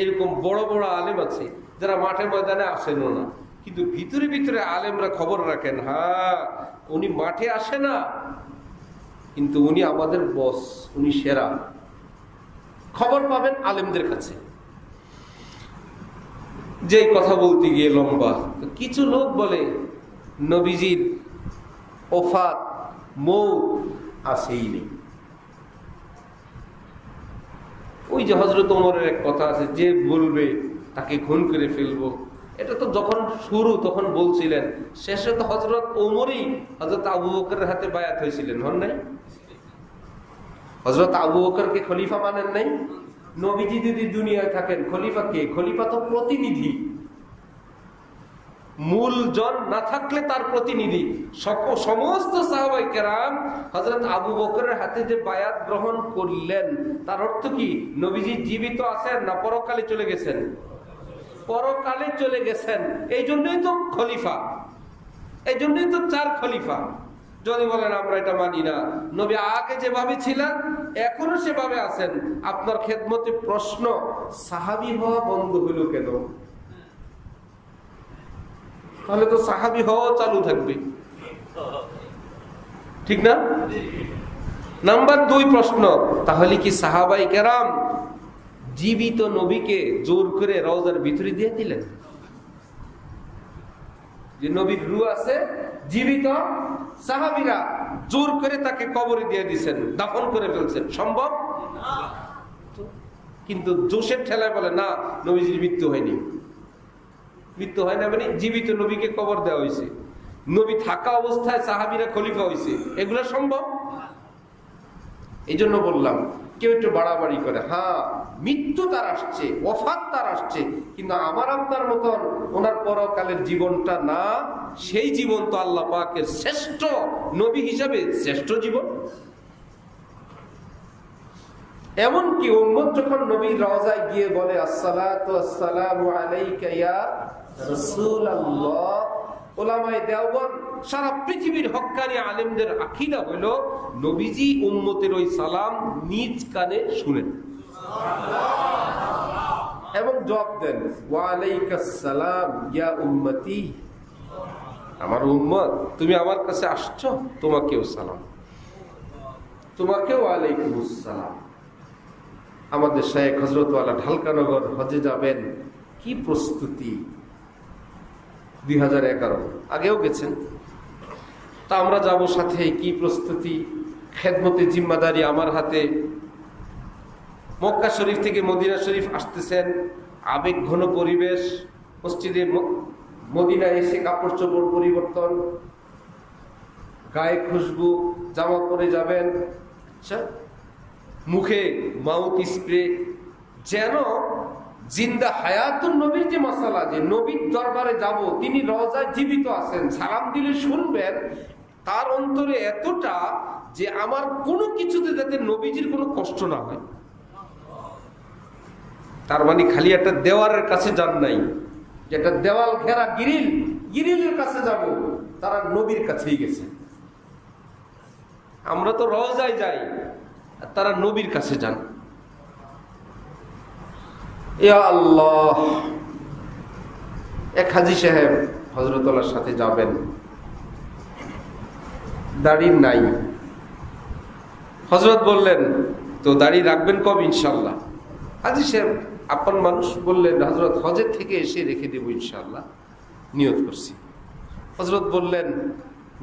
এরকম বড় বড় আলেম আছে যারা মাঠে ময়দানে আসেনও না, কিন্তু ভিতরে ভিতরে আলেমরা খবর রাখেন, হ্যাঁ উনি মাঠে আসে না কিন্তু উনি আমাদের বস, উনি সেরা। খবর পাবেন আলেমদের কাছে। যে কথা বলতে গিয়ে লম্বা, কিছু লোক বলে নবীজির ওফাত মৌত আসেই নেই। ওই যে হযরত ওমরের এক কথা আছে, যে বলবে তাকে খুন করে ফেলবো, এটা তো যখন শুরু তখন বলছিলেন, শেষে তো হযরত ওমরই হযরত আবু বকরের হাতে বায়াত হয়েছিলেন, হন নাই? হযরত আবু বকরকে খলিফা মানেন নাই? নবীজি যদি দুনিয়ায় থাকেন, খলিফা কে? খলিফা তো প্রতিনিধি, মূলজন না থাকলে তার প্রতিনিধি। সমস্ত সাহাবায়ে কেরাম হযরত আবু বকরের হাতে যে বায়াত গ্রহণ করলেন, তার অর্থ কি? নবীজি জীবিত আছেন না পরকালে চলে গেছেন? পরকালে চলে গেছেন, এই জন্যই তো খলিফা, এই জন্যই তো 4 খলিফা। যদি বলেন আমরা এটা মানি না, নবী আগে যেভাবে ছিলেন এখনো সেভাবে আছেন, আপনার খেদমতে প্রশ্ন, সাহাবী হওয়া বন্ধ হইল কেন? তাহলে তো সাহাবী হওয়া চালু থাকবে, ঠিক না? নাম্বার 2 প্রশ্ন, তাহলে কি সাহাবায়ে কেরাম জীবিত নবীকে জোর করে রওজার ভিতরে দিয়ে দিলেন? যে নবীর রূহ আছে জীবিত, সাহাবীরা জোর করে তাকে কবরে দিয়ে দিয়েছেন, দাফন করে ফেলছেন, সম্ভব? কিন্তু জোশের ঠেলায় বলে না, নবীজির মৃত্যু হয়নি। মৃত্যু হয় না মানে জীবিত নবীকে কবর দেওয়া হয়েছে, নবী থাকা অবস্থায় সাহাবীরা খলিফা হয়েছে, এগুলো সম্ভব? এই জন্য বললাম, কেউ একটু বাড়াবাড়ি করে, হ্যাঁ মৃত্যু তার আসছে, ওফাত তার আসছে, কিন্তু আমার আপনার মতন ওনার পরকালের জীবনটা না, সেই জীবন তো আল্লাহ পাকের শ্রেষ্ঠ নবী হিসাবে শ্রেষ্ঠ জীবন। এমনকি উম্মত যখন নবীর রওজায় গিয়ে বলে আসসালাতু আসসালামু আলাইকা ইয়া রাসূলুল্লাহ, উলামায়ে দেওবন্দ সারা পৃথিবীর হক্কানি আলেমদের আকীদা হলো নবীজি উম্মতের ওই সালাম নিজ কানে শুনেন এবং জবাব দেন, ওয়া আলাইকাস সালাম ইয়া উম্মতি, আমার উম্মত তুমি আমার কাছে আসছো, তোমাকেও সালাম, তোমাকেও আলাইকুমুস সালাম। আমাদের শায়েখ হযরত ওয়ালা ঢালকানগর হজে যাবেন, কি প্রস্তুতি! 2011 আগেও গেছেন, তা আমরা যাব সাথে, কি প্রস্তুতি! খেদমতে জিম্মাদারি আমার হাতে। মক্কা শরীফ থেকে মদিনা শরীফ আসতেছেন, আবেগ ঘন পরিবেশ, মসজিদে মদিনা এসে কাপড় চোপড় পরিবর্তন, গায়ে খুশবু, জামা পরে যাবেন, আচ্ছা মুখে মাউথ স্প্রে, যেন জিন্দা হায়াতুন নবীর যে মাসালা, যে নবীর দরবারে যাব, তিনি রওজায় জীবিত আছেন, সালাম দিলে শুনবেন, তার অন্তরে এতটা যে আমার কোনো কিছুতে যাতে নবীজির কোনো কষ্ট না হয়। তার মানে খালি একটা দেওয়ালের কাছে যান নাই, যেটা দেওয়াল ঘেরা গিরিলের কাছে যাব, তারা নবীর কাছেই গেছে। আমরা তো রওজায় যাই, তারা নবীর কাছে যান। ইয়া আল্লাহ! এক হাজী সাহেব হযরতুল্লাহর সাথে যাবেন, দাড়ি নাই। হযরত বললেন, তো দাড়ি রাখবেন কবে? ইনশাআল্লাহ। হাজী সাহেব আপন মানুষ, বললেন, হযরত হজের থেকে এসে রেখে দেব ইনশাআল্লাহ, নিয়ত করছি। হযরত বললেন,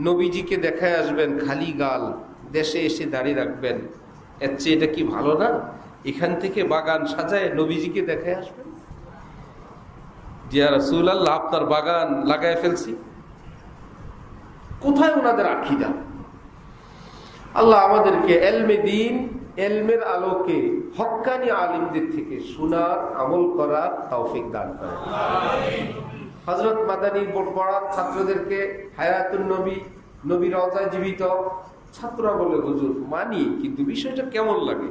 নবীজিকে দেখায় আসবেন খালি গাল, দেশে এসে দাড়ি রাখবেন, এর চেয়ে এটা কি ভালো না? এখান থেকে বাগান সাজায় নবীজিকে দেখায় আসবেন। ইয়া রাসূলুল্লাহ, আপনার বাগান লাগায় ফেলছি। কোথায় ওনাদের আকীদা! আল্লাহ আমাদেরকে এলমে দ্বীন, এলমের আলোকে হক্কানি আলিমদের থেকে শোনার, আমল করার তৌফিক দান করেন। হযরত মাদানী পড়ান ছাত্রদেরকে হায়াতুন নবী, নবী রওজায় জীবিত। ছাত্ররা বলে, হুজুর মানি, কিন্তু বিষয়টা কেমন লাগে?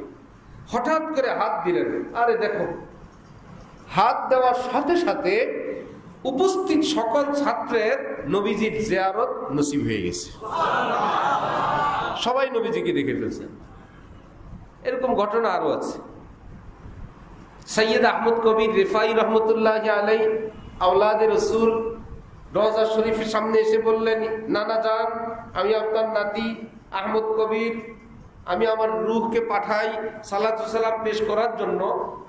হঠাৎ করে হাত দিলেন, আরে দেখো, হাত দেওয়ার সাথে সাথে উপস্থিত সকল ছাত্রের নবীজির জিয়ারত নসিব হয়ে গেছে, সবাই নবীজিকে দেখে ফেলছেন। এরকম ঘটনা আরো আছে। সৈয়দ আহমদ কবির রিফাই রহমতুল্লাহ আলাইহি, আওলাদে রাসূল, রওজা শরীফের সামনে এসে বললেন, নানা যান, আমি আপনার নাতি আহমদ কবির, আমি আমার রূহকে পাঠাই সালাতু সালাম পেশ করার জন্য,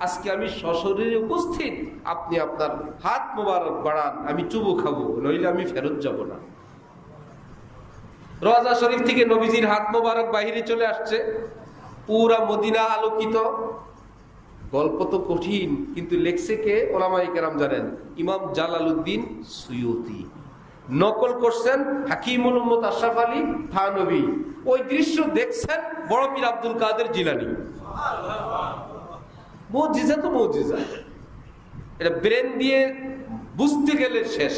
আজকে আমি সশরীরে উপস্থিত, আপনি আপনার হাত মোবারক বাড়ান, আমি চুবু খাবো, নইলে আমি ফেরত যাব না। রওজা শরীফ থেকে নবীজির হাত মোবারক বাহিরে চলে আসছে, পুরা মদিনা আলোকিত, গল্প তো কঠিন, কিন্তু লেখছে কে? ওলামায়ে কেরাম জানেন, ইমাম জালালউদ্দিন সুয়ুতি। নকল করছেন হাকিমুল উম্মত আশরাফ আলী থানভী। ওই দৃশ্য দেখছেন বড় পীর আব্দুল কাদের জিলানী। মুজিজা তো মুজিজা, এটা ব্রেন দিয়ে বুঝতে গেলে শেষ।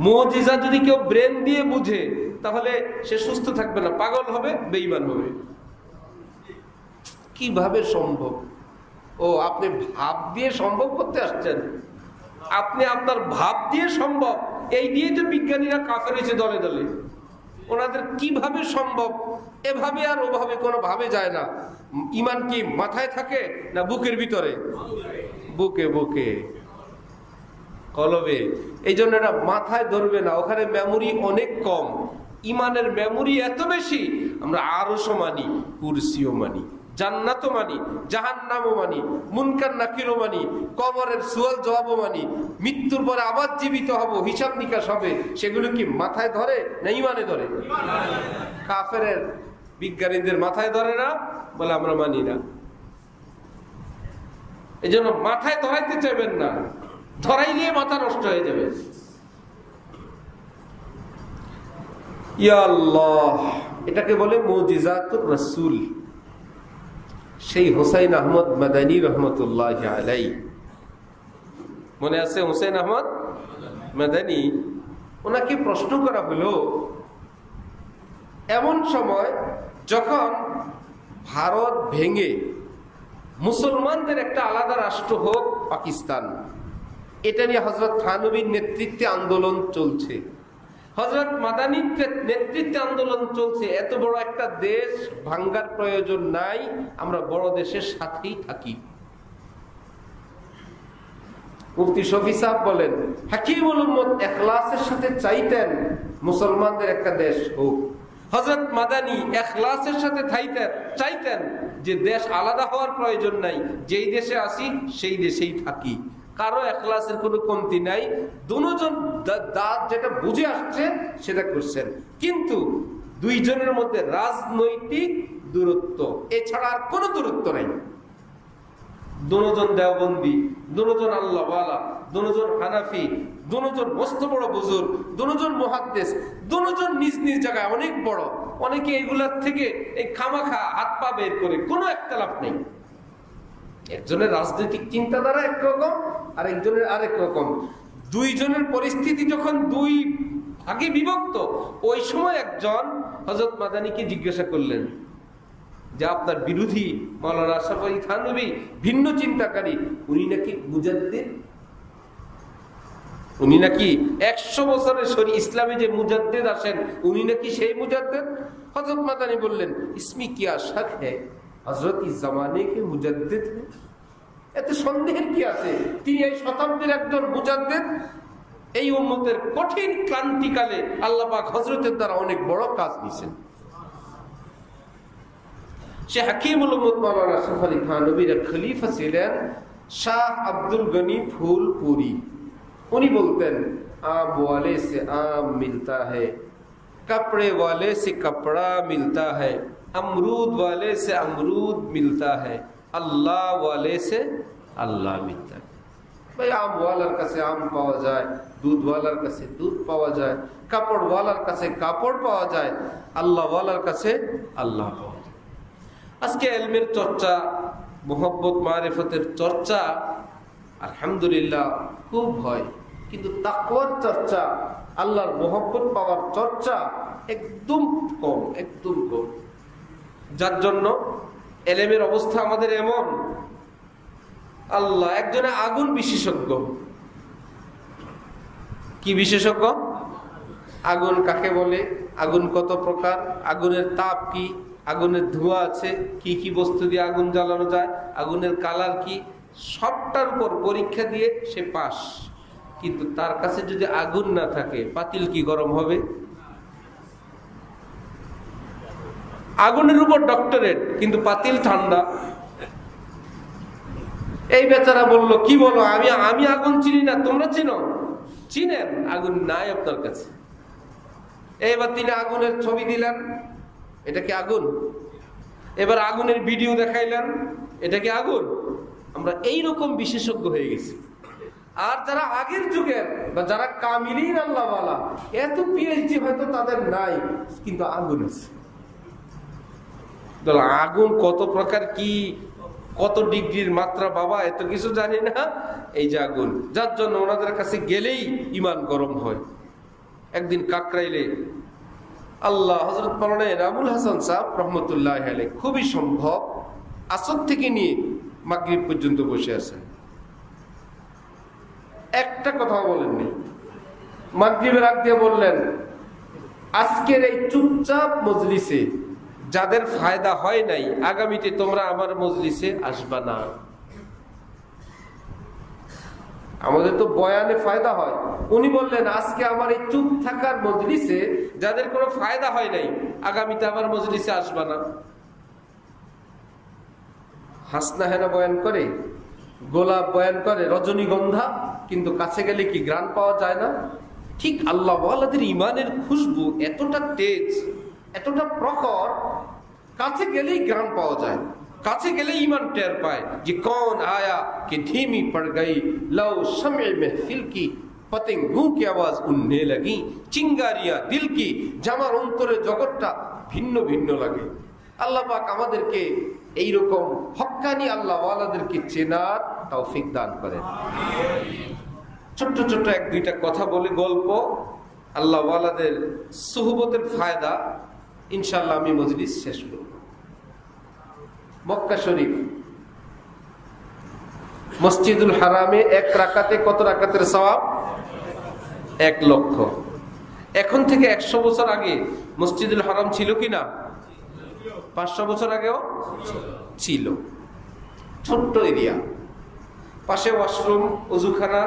মুজিজা যদি কেউ ব্রেন দিয়ে বুঝে তাহলে সে সুস্থ থাকবে না, পাগল হবে, বেঈমান হবে। কিভাবে সম্ভব? ও আপনি ভাব দিয়ে সম্ভব করতে আসছেন? আপনি আপনার ভাব দিয়ে সম্ভব, এই দিয়ে তো বিজ্ঞানীরা কাফের হয়েছে দলে দলে। ওনাদের কিভাবে সম্ভব? এভাবে আর ওভাবে কোনো ভাবে যায় না। ইমান কি মাথায় থাকে না বুকের ভিতরে? বুকে, বুকে, কলবে। এই জন্য এটা মাথায় ধরবে না, ওখানে মেমোরি অনেক কম। ইমানের মেমোরি এত বেশি, আমরা আরশও মানি, কুরসিও মানি, জান্নাতও মানি, জাহান্নামও মানি, মুনকার নাকিরও মানি, কবরের সুয়াল জবাবও মানি, মৃত্যুর পরে আবার জীবিত হব, হিসাব নিকাশ হবে। সেগুলো কি মাথায় ধরে না ইমানে ধরে? কাফেরের বিজ্ঞানীদের মাথায় ধরে না বলে আমরা মানি না। এই জন্য মাথায় ধরাইতে চাইবেন না, ধরাইলে মাথা নষ্ট হয়ে যাবে। ইয়া আল্লাহ, এটাকে বলে মুজিজাতুর রাসূল। সেই হুসাইন আহমদ মাদানী রহমতুল্লাহ আলাইহি, মনে আছে? হুসাইন আহমদ মাদানী, ওনাকে প্রশ্ন করা হলো এমন সময় যখন ভারত ভেঙে মুসলমানদের একটা আলাদা রাষ্ট্র হোক পাকিস্তান, এটা নিয়ে হযরত থানভীর নেতৃত্বে আন্দোলন চলছে, হযরত মাদানীর নেতৃত্বে আন্দোলন চলছে। এত বড় একটা দেশ ভাঙ্গার প্রয়োজন নাই, আমরা বড় দেশের সাথেই থাকি। মুফতি শফি সাহেব বলেন, হাকিমুল উম্মত ইখলাসের সাথে চাইতেন মুসলমানদের একটা দেশ হোক। হযরত মাদানী ইখলাসের সাথে চাইতেন যে দেশ আলাদা হওয়ার প্রয়োজন নাই, যেই দেশে আসি সেই দেশেই থাকি। কারো ইখলাসের কোনো কমতি নাই, দুজন যেটা বুঝে আসছে সেটা করছেন। কিন্তু দুইজনের মধ্যে রাজনৈতিক দূরত্ব, এছাড়া আর কোনো দূরত্ব নাই। দুজন দেওবন্দি, দুজন আল্লাহওয়ালা, দুজন হানাফি, দুজন মস্ত বড় বুজুর্গ, দুজন মুহাদ্দিস, দুজন নিজ নিজ জায়গায় অনেক বড়। অনেকে এগুলার থেকে এই খামাখা হাত পা বের করে, কোনো একতলাপ নেই। একজনের রাজনৈতিক চিন্তাধারা একরকম, আর একজনের আরেক রকম। দুইজনের পরিস্থিতি যখন দুই ভাগে বিভক্ত, ওই সময় একজন হযরত মাদানীকে জিজ্ঞাসা করলেন যে আপনার বিরোধী মাওলানা আশরাফ আলী থানভী ভিন্ন চিন্তাকারী, উনি নাকি মুজাদ্দিদ, উনি নাকি 100 বছরের ইসলামে যে মুজাদ্দিদ আসেন উনি নাকি সেই মুজাদ্দিদ। হযরত মাদানী বললেন, ইসমি কিয়া শক হ্যায়, হযরত ইস জামানে কে মুজাদ্দিদ হ্যায়। এতে সন্দেহের কি আছে? তিনি এই শতাব্দীর একজন মুজাদ্দিদ। এই উম্মতের কঠিন ক্রান্তিকালে আল্লাহ পাক হযরতের দ্বারা অনেক বড় কাজ নিয়েছেন। সে হাকিমুল উম্মত মাওলানা আশরাফ আলী থানভীর খলিফা ছিলেন শাহ আব্দুল গনি ফুলপুরি। উনি বলতেন, आम वाले से आम मिलता है, कपड़े वाले से कपड़ा मिलता है, अमरूद वाले से अमरूद मिलता है, अल्लाह वाले से अल्लाह मिलता है। भाई आम वालार काছে आम পাওয়া যায়, দুধ ওয়ালার কাছে দুধ পাওয়া যায়, কাপড় ওয়ালার কাছে কাপড় পাওয়া যায়, আল্লাহ ওয়ালার কাছে আল্লাহ পাওয়া যায়। আজকে ইলমের চর্চা, মুহাব্বত মারিফতের চর্চা আলহামদুলিল্লাহ খুব হয়, কিন্তু তাকওয়ার চর্চা, আল্লাহর মুহাব্বত পাওয়ার চর্চা একদম কম, একদম কম। যার জন্য ইলমের অবস্থা আমাদের এমন, আল্লাহ একজনে আগুন বিশেষজ্ঞ। কি বিশেষজ্ঞ? আগুন কাকে বলে, আগুন কত প্রকার, আগুনের তাপ কি, আগুনের ধোঁয়া আছে, কি কি বস্তু দিয়ে আগুন জ্বালানো যায়, আগুনের কালার কি, সবটার উপর পরীক্ষা দিয়ে সে পাস। কিন্তু তার কাছে যদি আগুন না থাকে, পাতিল কি গরম হবে? আগুনের উপর ডক্টরেট, কিন্তু পাতিল ঠান্ডা। এই বেচারা বলল, কি বলো, আমি আগুন চিনি না, তোমরা চিনো? চিনেন, আগুন নাই আপনার কাছে। এবার তিনি আগুনের ছবি দিলেন, এটা কি আগুন? এবার আগুনের ভিডিও দেখাইলেন, এটা কি আগুন? আমরা এইরকম বিশেষজ্ঞ হয়ে গেছি। আর যারা আগের যুগের বা যারা কামিলিন আল্লাহওয়ালা, এত পিএইচডি হয়তো তাদের নাই, কিন্তু আগুন আছে। আগুন কত প্রকার, কি কত ডিগ্রির মাত্রা, বাবা এত কিছু জানি না। এই যে আগুন, যার জন্য ওনাদের কাছে গেলেই ইমান গরম হয়। একদিন কাকরাইলে আল্লাহ হযরত মাওলানা এনামুল হাসান সাহেব রহমতুল্লাহ আলাইহি খুবই সম্ভব আসর থেকে নিয়ে মাগরিব পর্যন্ত বসে আছেন, একটা কথা বলেননি। মাগরিবের আগ দিয়ে বললেন, আজকের এই চুপচাপ মজলিসে যাদের ফায়দা হয় নাই, আগামীতে তোমরা আমার মজলিসে আসবা না। আমাদের তো বয়ানে ফায়দা হয়, উনি বললেন আজকে আমার এই চুপ থাকার মজলিসে যাদের কোনো ফায়দা হয় নাই, আগামীতে আমার মজলিসে আসবা না। হাসনা হেনা বয়ান করে, গোলাপ বয়ান করে, রজনীগন্ধা, কিন্তু কাছে গেলে কি ঘ্রাণ পাওয়া যায় না? ঠিক আল্লাহ ওয়ালাদের ইমানের খুশবু এতটা তেজ, এতটা প্রখর, কাছে গেলেই ঘ্রাণ পাওয়া যায়, কাছে গেলে ইমান টের পায় যে কौन आया कि धीमी पड़ गई लो शम्ए महफिल की पतंगों की आवाज उड़ने लगी चिंगारियां दिल की, জামার অন্তরে জগৎটা ভিন্ন ভিন্ন লাগে। আল্লাহ পাক আমাদেরকে এইরকম হক্কানি আল্লাহ ওয়ালাদেরকে চেনার তৌফিক দান করেন। ছোট্ট ছোট্ট এক দুইটা কথা বলে, গল্প আল্লাহ ওয়ালাদের সুহবতের ফায়দা ইনশাআল্লাহ আমি মজলিস শেষ করব। মক্কা শরীফ মসজিদুল হারামে এক রাকাতে কত রাকাতের সওয়াব? 1 লক্ষ। এখন থেকে 100 বছর আগে মসজিদুল হারাম ছিল কিনা? 500 বছর আগেও ছিল। ছোট্ট এরিয়া, পাশে ওয়াশরুম, ওযুখানা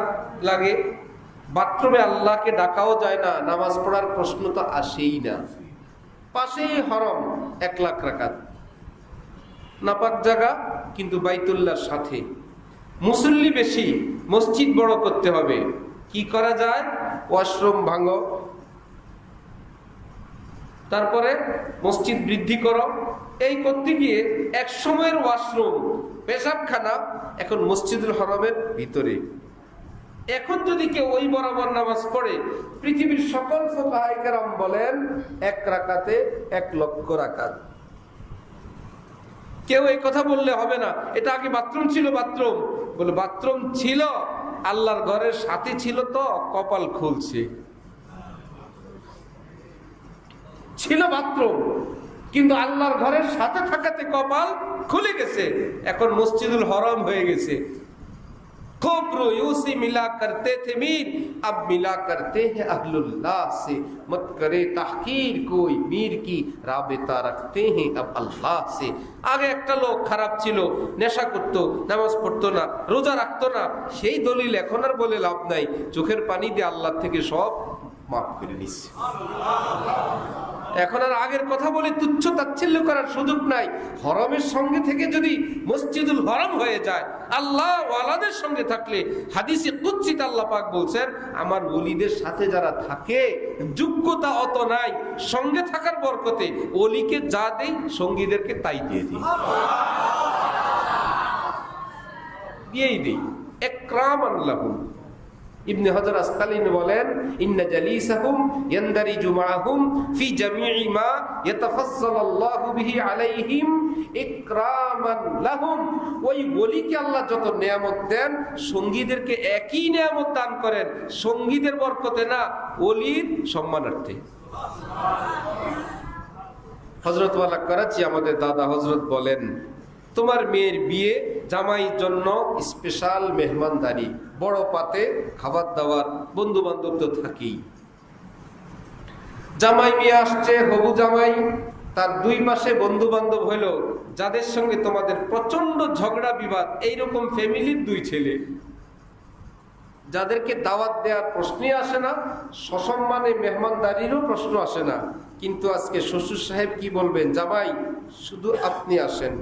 লাগে, বাথরুমে আল্লাহকে ডাকাও যায় না, নামাজ পড়ার প্রশ্ন তো আসেই না। পাশেই হরম, 1 লাখ রাকাত, নাপাক জায়গা কিন্তু বাইতুল্লাহর সাথে। মুসল্লি বেশি, মসজিদ বড় করতে হবে, কি করা যায়? ওয়াশরুম ভাঙো, তারপরে মসজিদ বৃদ্ধি করো। এই করতে গিয়ে এক সময়ের ওয়াশরুম, পেশাবখানা এখন মসজিদুল হারামের ভিতরে। এখন যদি কেউ ওই বরাবর নামাজ পড়ে, পৃথিবীর সকল ফুকাহায়ে কেরাম বলেন 1 রাকাতে 1 লক্ষ রাকাত। কেউ এই কথা বললে হবে না, এটা আগে বাথরুম ছিল। বাথরুম বলে, বাথরুম ছিল, আল্লাহর ঘরের সাথে ছিল তো কপাল খুলছে। ছিল বাথরুম, কিন্তু আল্লাহর ঘরের সাথে থাকাতে কপাল খুলে গেছে, এখন মসজিদুল হারাম হয়ে গেছে। खोपरो यूसी मिला करते थे मीर, अब मिला करते हैं अहलुल्लाह से, मत करे तहकीर कोई मीर की, राबिता रखते हैं अब अल्लाह से। আগে একটা লোক খারাপ ছিল, নেশা করত, নামাজ পড়তো না, রোজা রাখতো না, সেই দলিল এখন আর বলে লাভ নাই, চোখের পানি দিয়ে আল্লাহ থেকে সব মাফ করে নিচ্ছে। এখন আর আগের কথা বলে তুচ্ছ তাচ্ছিল্য করার সুযোগ নাই। হরমের সঙ্গে থেকে যদি মসজিদুল হারাম হয়ে যায়, আল্লাহ ওয়ালাদের সঙ্গে থাকলে, হাদিসে কুদসিতে আল্লাহ পাক বলছেন, আমার ওলিদের সাথে যারা থাকে, যোগ্যতা অত নাই, সঙ্গে থাকার বরকতে ওলিকে যা দেই সঙ্গীদেরকে তাই দিয়ে দিই, দিয়েই দিই, ইকরামান লাহুম। ইবনে হাজার আসকালানী বলেন, ইন্না জালিসাহুম ইয়ানদারিজু মাআহুম ফি জামিই মা ইয়াতাফাজ্জালুল্লাহু বিহি আলাইহিম ইকরামান লাহুম। ওই ওলিকে আল্লাহ যত নিয়ামত দেন, সঙ্গীদেরকে একই নিয়ামত দান করেন, সঙ্গীদের বরকতে না, ওলির সম্মানার্থে। হযরত ওয়ালা করাচি আমাদের দাদা হযরত বলেন, তোমার মেয়ের বিয়ে, জামাইয়ের জন্য স্পেশাল মেহমানদারি, বড় পাতে খাবার দাবার, বন্ধু বান্ধব তো থাকেই। জামাই বিয়ে আসছে, হবু জামাই, তার 2 পাশে বন্ধু বান্ধব হইল, যাদের সঙ্গে তোমাদের প্রচন্ড ঝগড়া বিবাদ, এইরকম ফ্যামিলির 2 ছেলে, যাদেরকে দাওয়াত দেওয়ার প্রশ্নই আসে না, সসম্মানে মেহমানদারিরও প্রশ্ন আসে না। কিন্তু আজকে শ্বশুর সাহেব কি বলবেন, জামাই শুধু আপনি আসেন,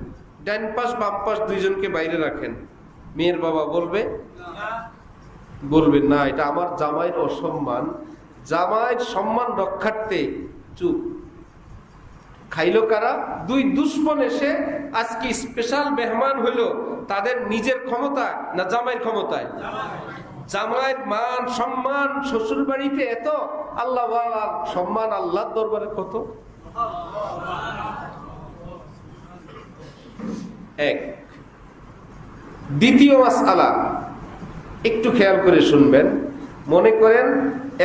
ডান পাশ বাম পাশ 2 জনকে বাইরে রাখেন। মেয়ের বাবা বলবে না, এটা আমার জামাইয়ের অসম্মান, জামাইয়ের সম্মান রক্ষার্থে চুপ। খাইলো কারা? দুই দুশ্মন এসে আজকে স্পেশাল মেহমান হইল তাদের নিজের ক্ষমতায় না জামাইয়ের ক্ষমতায়? জামাইয়ের মান সম্মান শ্বশুর বাড়িতে এত, আল্লাহ সম্মান আল্লাহর দরবারে কত। এক। দ্বিতীয় মাসআলা একটু খেয়াল করে শুনবেন। মনে করেন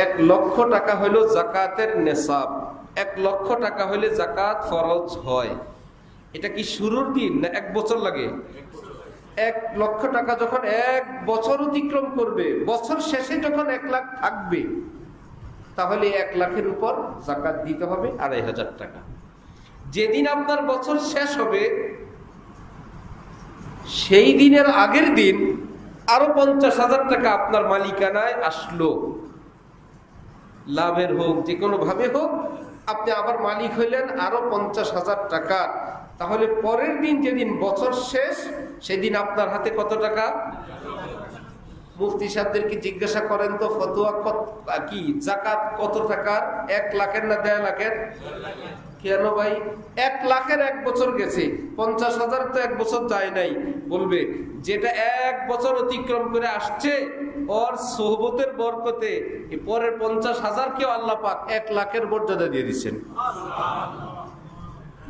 1 লক্ষ টাকা হইল যাকাতের নেসাব, 1 লক্ষ টাকা হইলে যাকাত ফরজ হয়। এটা কি শুরুর দিন না 1 বছর লাগে? 1 লক্ষ টাকা যখন 1 বছর অতিক্রম করবে, বছর শেষে যখন 1 লাখ থাকবে, তাহলে 1 লাখের উপর যাকাত দিতে হবে 2500 টাকা। যেদিন আপনার বছর শেষ হবে সেই দিনের আগের দিন আরো 50,000 টাকা আপনার মালিকানায় আসলো, লাভের হোক যে কোনো ভাবে হোক, আপনি আবার মালিক হইলেন আরো 50,000 টাকা। তাহলে পরের দিন যেদিন বছর শেষ সেদিন আপনার হাতে কত টাকা? মুফতি সাহেবদেরকে জিজ্ঞাসা করেন তো ফতোয়া কি যাকাত কত টাকার? 1 লাখের না 1.5 লাখের? কেন ভাই 1 লাখের 1 বছর গেছে, 50,000 তো 1 বছর যায় নাই। বলবে যেটা 1 বছর অতিক্রম করে আসছে ওর সোহবতের বরকতে পরের 50,000 কেও আল্লাহ পাক 1 লাখের মর্যাদা দিয়ে দিচ্ছেন।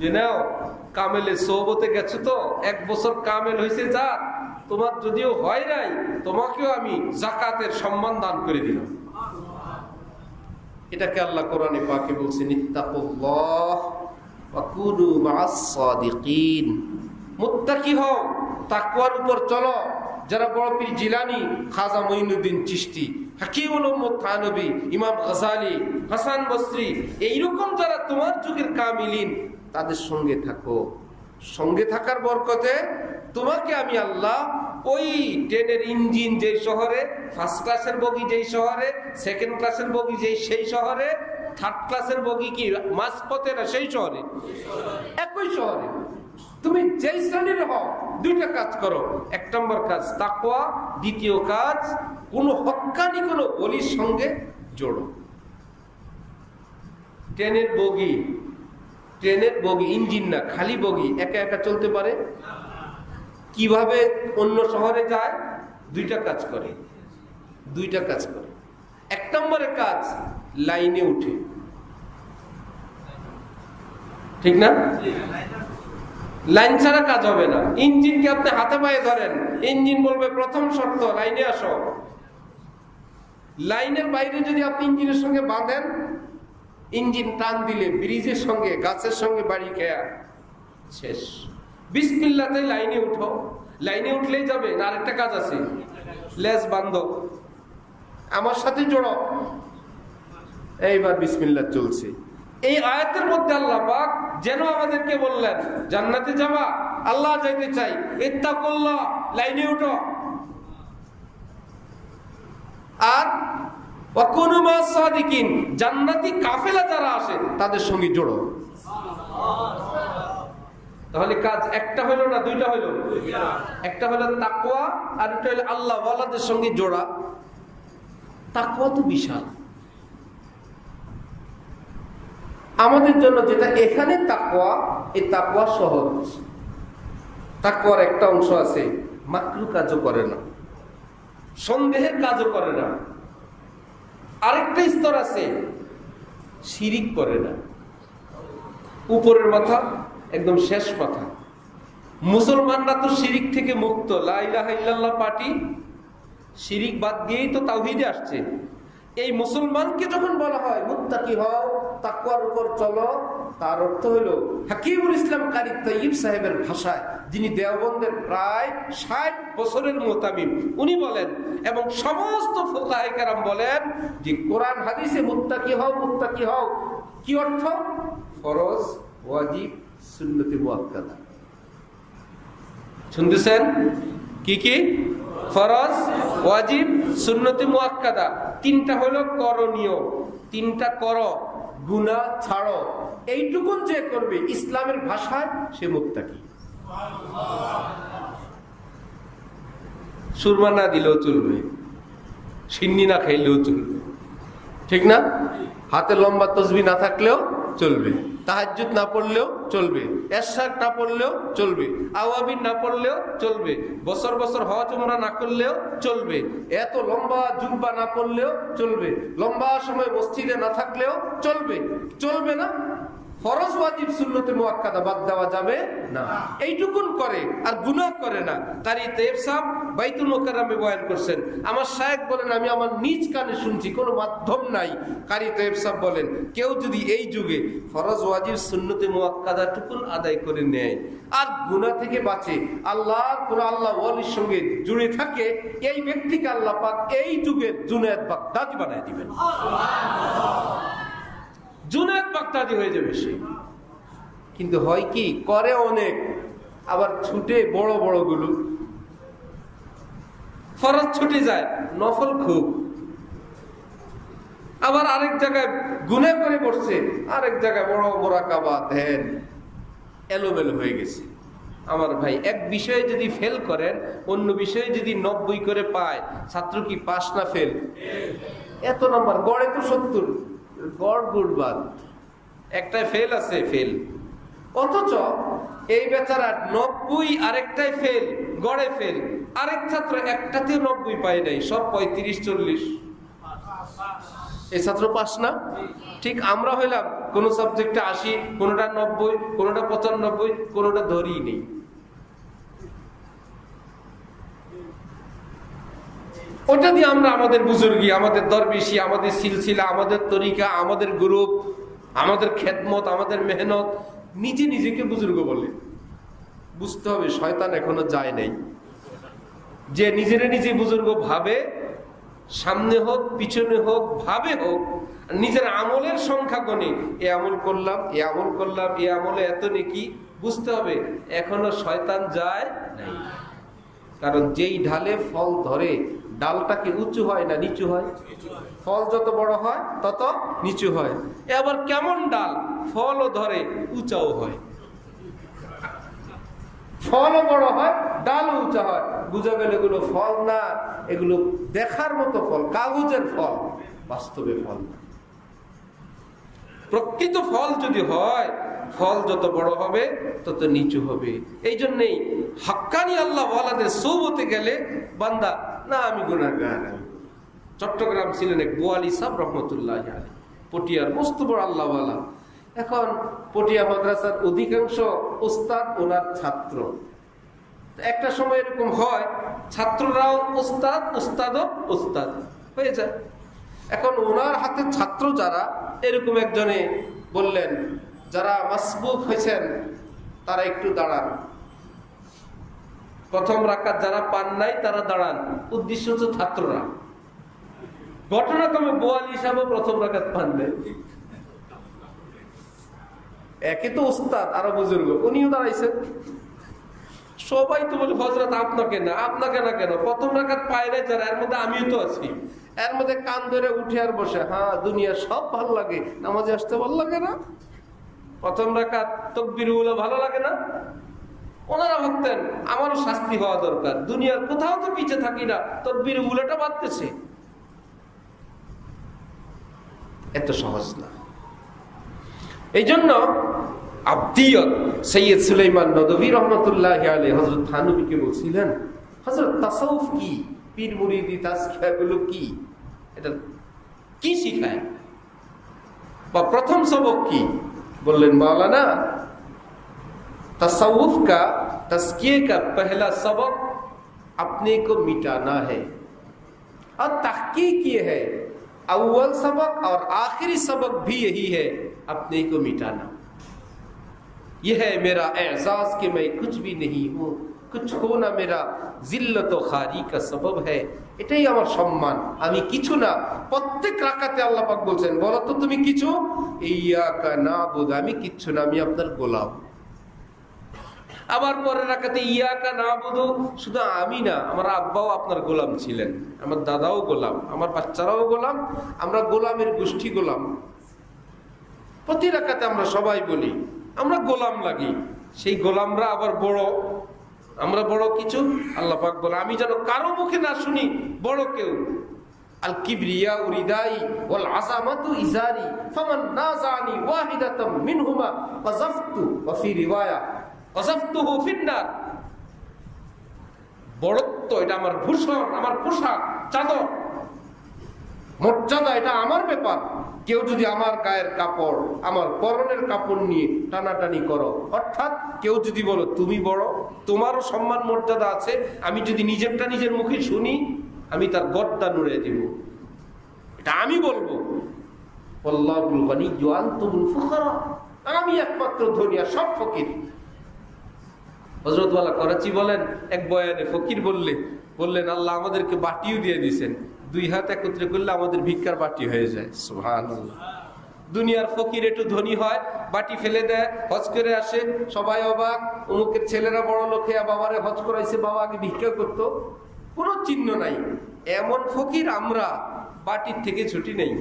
যে নাও কামেলে সোহবতে গেছে তো 1 বছর কামেল হয়েছে, যা তোমার যদিও হয় নাই তোমাকেও আমি যাকাতের সম্মান দান করে দিলাম। এটাকে আল্লাহ কোরআনে পাকে বলছেন ইত্তাকুল্লাহ ওয়া কুনু মা'আস সাদিকিন। মুত্তাকি হও, তাকওয়ার উপর চলো। যারা বড় পীর জিলানী, খাজা মঈনুদ্দিন চিশতি, হাকিমুল উম্মত থানবী, ইমাম গজালি, হাসান বসরি, এইরকম যারা তোমার যুগের কামিলিন, তাদের সঙ্গে থাকো। সঙ্গে থাকার বরকতে তোমাকে আমি আল্লাহ ওই ট্রেনের ইঞ্জিন যেই শহরে, ফার্স্ট ক্লাসের বগি যেই শহরে, সেকেন্ড ক্লাসের বগি যেই সেই শহরে, থার্ড ক্লাসের বগি কি মাঝপথে না সেই শহরে, একই শহরে তুমি যেই শ্রেণীর হও, 2টা কাজ করো। 1 নম্বর কাজ তাকওয়া, দ্বিতীয় কাজ কোন হক্কানি কোন ওলির সঙ্গে জোড়ো। ট্রেনের বগি ইঞ্জিন না, খালি বগি একা একা চলতে পারে? কিভাবে অন্য শহরে যায়? 2টা কাজ করে। 1 নম্বরের কাজ লাইনে উঠে, ঠিক না? লাইন ছাড়া কাজ হবে না। ইঞ্জিনকে আপনি হাতে পায়ে ধরেন, ইঞ্জিন বলবে প্রথম শর্ত লাইনে আসো। লাইনের বাইরে যদি আপনি ইঞ্জিনের সঙ্গে বাঁধেন, ইঞ্জিন টান দিলে ব্রিজের সঙ্গে গাছের সঙ্গে বাড়ি খেয়া শেষ। বিসমিল্লাতে লাইনে উঠো। লাইনে উঠলেই যাবে না, আরেকটা কাজ আছে, লেজ বান্ধ, আমার সাথে জোড়ো। এইবার বিসমিল্লাহ চলছে। এই আয়াতের মধ্যে আল্লাহ পাক যেন আমাদেরকে বললেন জান্নাতে যাবা, আল্লাহ যাইতে চাই, ইত্তাকুল্লাহ, লাইনে উঠো। আর ওয়া কুনু মা'আস সাদিকিন, জান্নাতি কাফেলা যারা আসে তাদের সঙ্গে জোড়ো। তাহলে কাজ একটা হলো না 2টা হলো? একটা হলো তাকওয়া, আর একটা হলো আল্লাহ ওয়ালাদের সঙ্গে জোড়া। তাকওয়া তো বিশাল। আমাদের জন্য যেটা এখানে তাকওয়া, এই তাকওয়া সহজ। তাকওয়ার একটা অংশ আছে মাকরু কাজও করে না, সন্দেহের কাজও করে না। আরেকটা স্তর আছে শিরিক করে না, উপরের মাথা একদম শেষ মাথা। মুসলমানরা তো শিরিক থেকে মুক্ত, লা ইলাহা ইল্লাল্লাহ পাটি শিরিক বাদ দিয়েই তো তাওহীদে আসছে। এই মুসলমানকে যখন বলা হয় মুত্তাকি হও, তাকওয়ার উপর চলো, তার অর্থ হলো হাকিমুল ইসলাম কারি তাইয়িব সাহেবের ভাষায়, যিনি দেওবন্দের প্রায় 60 বছরের মুতামিম, উনি বলেন এবং সমস্ত ফুকাহায়ে কেরাম বলেন যে কোরআন হাদিসে মুত্তাকি হও কি অর্থ? ফরজ, ওয়াজিব, সুন্নতে মুআক্কাদা। শুনতেছেন? কি কি? ফরজ, ওয়াজিব, সুন্নতে মুআক্কাদা। 3টা হলো করণীয়, 3টা করো, গুনাহ ছাড়ো। এইটুকুন যে করবে ইসলামের ভাষায় সে মুত্তাকি। সুরমা না দিলেও চলবে, সিন্নি না খাইলেও চলবে, ঠিক না? হাতে লম্বা তসবিহ না থাকলেও চলবে। তাহাজ্জুদ না পড়লেও চলবে, এশরাক না পড়লেও চলবে, আওয়াবিন না পড়লেও চলবে, বছর বছর হজ উমরা না করলেও চলবে, এত লম্বা জুব্বা না পড়লেও চলবে, লম্বা সময় মসজিদে না থাকলেও চলবে। চলবে না, ফরজ ওয়াজিব সুন্নতে মুআক্কাদা বাদ দেওয়া যাবে না। এইটুকুন করে আর গুনাহ করে না। কারি তাইয়্যিব সাহেব বাইতুল মুকাররমে বয়ান করছেন, আমার শায়েখ বলেন আমি আমার নিজ কানে শুনছি, কোনো মাধ্যম নাই। কারি তাইয়্যিব সাহেব বলেন কেউ যদি এই যুগে ফরজ ওয়াজিব সুন্নতে মুআক্কাদা টুকুন আদায় করে নেয় আর গুনাহ থেকে বাঁচে, আল্লাহর কোন আল্লাহ ওয়ালির সঙ্গে জুড়ে থাকে, এই ব্যক্তিকে আল্লাহ পাক এই যুগের জুনায়েদ বাগদাদি বানায় দিবেন। জুনায়েদ বাগদাদি হয়ে যাবে সে। কিন্তু হয় কি, করে অনেক, আবার ছুটে বড় বড় গুলো, ফরজ ছুটে যায়, নফল খুব, আবার আরেক জায়গায় গুনাহ করে বসছে, আরেক জায়গায় বড় মুরাকাবা ধ্যান, এলোমেলো হয়ে গেছে। আমার ভাই, এক বিষয়ে যদি ফেল করেন, অন্য বিষয়ে যদি 90 করে পায়, ছাত্র কি পাস না ফেল? এত নাম্বার গড়ে তো 70, গড় গুড়বাদ, একটাই ফেল আছে, ফেল। অথচ এই বেচারা 90, আরেকটাই ফেল, গড়ে ফেল। আরেক ছাত্র একটাতেও 90 পায় নাই, সব 35, 40। এই ছাত্র পাস না? ঠিক আমরা হইলাম কোন সাবজেক্টে 80, কোনটা 90, কোনটা 95, কোনটা ধরেই নেই। ওটা দিয়ে আমরা আমাদের বুজুর্গি, আমাদের দরবেশি, আমাদের সিলসিলা, আমাদের তরিকা, আমাদের গ্রুপ, আমাদের খেদমত, আমাদের মেহনত, নিজে নিজেকে বুজুর্গ বলে। বুঝতে হবে শয়তান এখনো যায় নাই, যে নিজেরা নিজে বুজুর্গ ভাবে, সামনে হোক পিছনে হোক, ভাবে হোক, নিজের আমলের সংখ্যা গণে, এ আমল করলাম, এ আমল করলাম, এ আমলে এত নেকি। বুঝতে হবে এখনো শয়তান যায় নাই। কারণ যেই ঢালে ফল ধরে, ডালটা কি উঁচু হয় না নিচু হয়? ফল যত বড় হয় তত নিচু হয়। এবার কেমন ডাল, ফলও ধরে, উঁচাও হয়, ফলও বড় হয়, ডালও উঁচা হয়। বুঝা গেল এগুলো ফল না, এগুলো দেখার মতো ফল, কাগজের ফল, বাস্তবে ফল না। প্রকৃত ফল যদি হয়, ফল যত বড় হবে তত নিচু হবে। এই জন্যই হাক্কানি আল্লাহ ওয়ালাদের সৌবতে গেলে বান্দা না, আমি গুনাহগার। চট্টগ্রাম ছিলেন এক বোয়ালি সাহেব রহমতুল্লাহ আলাইহি, পটিয়ার মস্ত বড় আল্লাহ ওয়ালা। এখন পটিয়া মাদ্রাসার অধিকাংশ উস্তাদ ওনার ছাত্র। একটা সময় এরকম হয়, ছাত্ররাও উস্তাদ, উস্তাদও উস্তাদ হয়ে যায়। এখন ওনার হাতে ছাত্র যারা, এরকম একজনে বললেন, যারা মাসবুক হয়েছেন তারা একটু দাঁড়ান, প্রথম রাকাত যারা পান নাই তারা দাঁড়ান। উদ্দেশ্য হচ্ছে ছাত্ররা। ঘটনাক্রমে বোয়ালি হিসাবে প্রথম রাকাত পান নাই, একে তো উস্তাদ আরো বুজুর্গ, উনিও দাঁড়াইছেন। সবাই তো বলে হযরত আপনাকে না, আপনাকে না কেন, প্রথম রাকাত পায় নাই যারা, এর মধ্যে আমিও তো আছি। এর মধ্যে কান ধরে উঠে আর বসে, হ্যাঁ দুনিয়া সব ভালো লাগে, নামাজে আসতে ভালো লাগে না, প্রথম রাকাত তাকবীর উলা ভালো লাগে না। ওনারা ভাবতেন আমারও শাস্তি হওয়া দরকার, দুনিয়ার কোথাও তো পিছিয়ে থাকি না, তাকবীর উলাটা বাড়তেছে। এত সহজ না। এই জন্য আব্দিয়ত সৈয়দ সুলাইমান নদভী রহমতুল্লাহি আলাইহি হযরত থানভীকে বলছিলেন, হযরত তাসাউফ কি, পীর মুরিদি তাজকিয়া গুলো কি, এটা কি শিখায়, বা প্রথম সবক কি? বললেন মাওলানা, तसव्वुफ का, तज़किये का पहला सबक अपने को मिटाना है, और तहकीक ये है, अव्वल सबक और आखिरी सबक भी यही है, अपने को मिटाना। यह है मेरा एहसास कि मैं कुछ भी नहीं हूँ, कुछ होना मेरा जिल्लत व खारी का सबब है। এটাই আমার সম্মান, আমি কিছু না। প্রত্যেক রাকাতে আল্লাহ পাক বলছেন, বলো তো তুমি কিছু? ইয়াকা নাবুদু, আমি কিচ্ছু না, আমি আপনার গোলাম। আবার পরের রাকাতে ইয়াকা নাবুদু, শুধু আমি না, আমার আব্বাও আপনার গোলাম ছিলেন, আমার দাদাও গোলাম, আমার বাচ্চারাও গোলাম, আমরা গোলামের গোষ্ঠী গোলাম। প্রতি রাকাতে আমরা সবাই বলি আমরা গোলাম লাগি, সেই গোলামরা আবার বড়, আমরা বড় কিছু। আল্লাহ পাক বলে, আমি যেন কারো মুখে না শুনি বড় কেউ, আল কিবরিয়া উরিদাই ওয়াল আযামাতু ইজারি ফামান নাযানি ওয়াহিদাতাম মিনহুমা কাযাফতু ওয়া ফি রিওয়ায়া কাযাফতুহু ফিন্নার। বড়ত্ব এটা আমার ভূষণ, আমার পোশাক, চাদর, মর্যাদা এটা আমার ব্যাপার। কেউ যদি আমার গায়ের কাপড়, আমার পরনের কাপড় নিয়ে টানাটানি করো, অর্থাৎ কেউ যদি বলো তুমি বড়, তোমারও সম্মান মর্যাদা আছে, আমি যদি নিজেরটা নিজের মুখে শুনি, আমি তার গর্দা নুড়ে দিব, এটা আমি বলবো। আল্লাহুল গনিয়্যু ওয়া আনতুমুল ফুকারা, আমি একমাত্র ধনী আর সব ফকির। হযরত ওয়ালা করাচি বলেন, এক বয়ানে ফকির বললেন আল্লাহ আমাদেরকে বাটিও দিয়ে দিয়েছেন, দুই হাত একত্রে করলে আমাদের ভিক্ষার বাটি হয়ে যায়। সুবহানাল্লাহ। দুনিয়ার ফকির একটু ধনী হয়, বাটি ফেলে দেয়, হজ করে আসে, সবাই অবাক, অমুকের ছেলেরা বড় লোক, বাবারে হজ করাইছে, বাবা আগে ভিক্ষা করতো, কোনো চিহ্ন নাই। এমন ফকির আমরা, বাটির থেকে ছুটি নেই।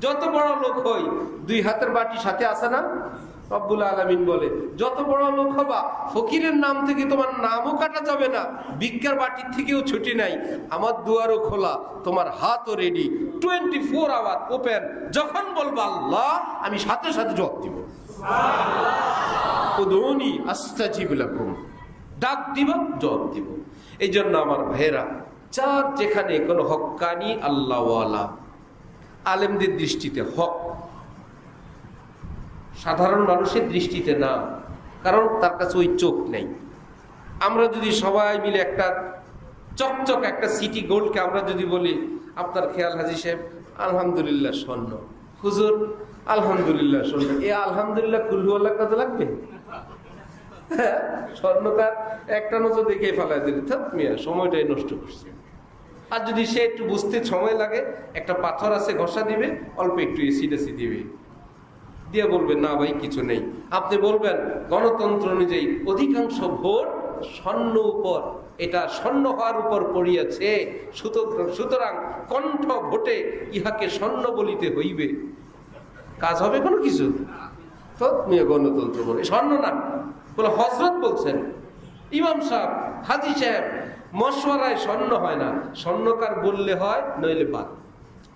যত বড় লোক হই, দুই হাতের বাটি সাথে আসে না? রব্বুল আলামিন বলে যত বড় লোক হবা, ফকিরের নাম থেকে তোমার নামও কাটা যাবে না, ভিক্ষার বাটির থেকেও ছুটি নাই, আমার দুয়ারও খোলা, তোমার হাতও রেডি, 24 আওয়ার ওপেন। যখন বলবো আল্লাহ, আমি সাথে সাথে জবাব দিব। উদউনি আস্তাজিব লাকুম, ডাক দিব, জবাব দিব। এই জন্য আমার ভাইয়েরা, যার যেখানে কোনো হক্কানি আল্লাহওয়ালা, আলেমদের দৃষ্টিতে হক, সাধারণ মানুষের দৃষ্টিতে না, কারণ তার কাছে ওই চোখ নেই। আমরা যদি সবাই মিলে একটা চকচক একটা সিটি গোল্ডকে আমরা যদি বলি আপনার খেয়াল হাজী সাহেব আলহামদুলিল্লাহ স্বর্ণ, হুজুর আলহামদুলিল্লাহ স্বর্ণ, এ আলহামদুলিল্লাহ কুল্লুয়াল্লাহ কত লাগবে? স্বর্ণকার একটা নজর দেখে ফেলায় দিলে থাক মিয়া, সময়টাই নষ্ট করছে। আর যদি সে একটু বুঝতে সময় লাগে, একটা পাথর আছে ঘষা দিবে, অল্প একটু এসিডেসি দিবে, দিয়ে বলবেন না ভাই কিছু নেই। আপনি বলবেন গণতন্ত্র অনুযায়ী অধিকাংশ ভোট স্বর্ণ উপর, এটা স্বর্ণ হওয়ার উপর পড়িয়াছে, সুতরাং কণ্ঠ ভোটে ইহাকে স্বর্ণ বলিতে হইবে। কাজ হবে কোনো কিছু? তো গণতন্ত্র বলে স্বর্ণ না, বলে হজরত বলছেন, ইমাম সাহেব, হাজী সাহেব, মশওয়ারায় স্বর্ণ হয় না, স্বর্ণকার বললে হয়, নইলে বাদ।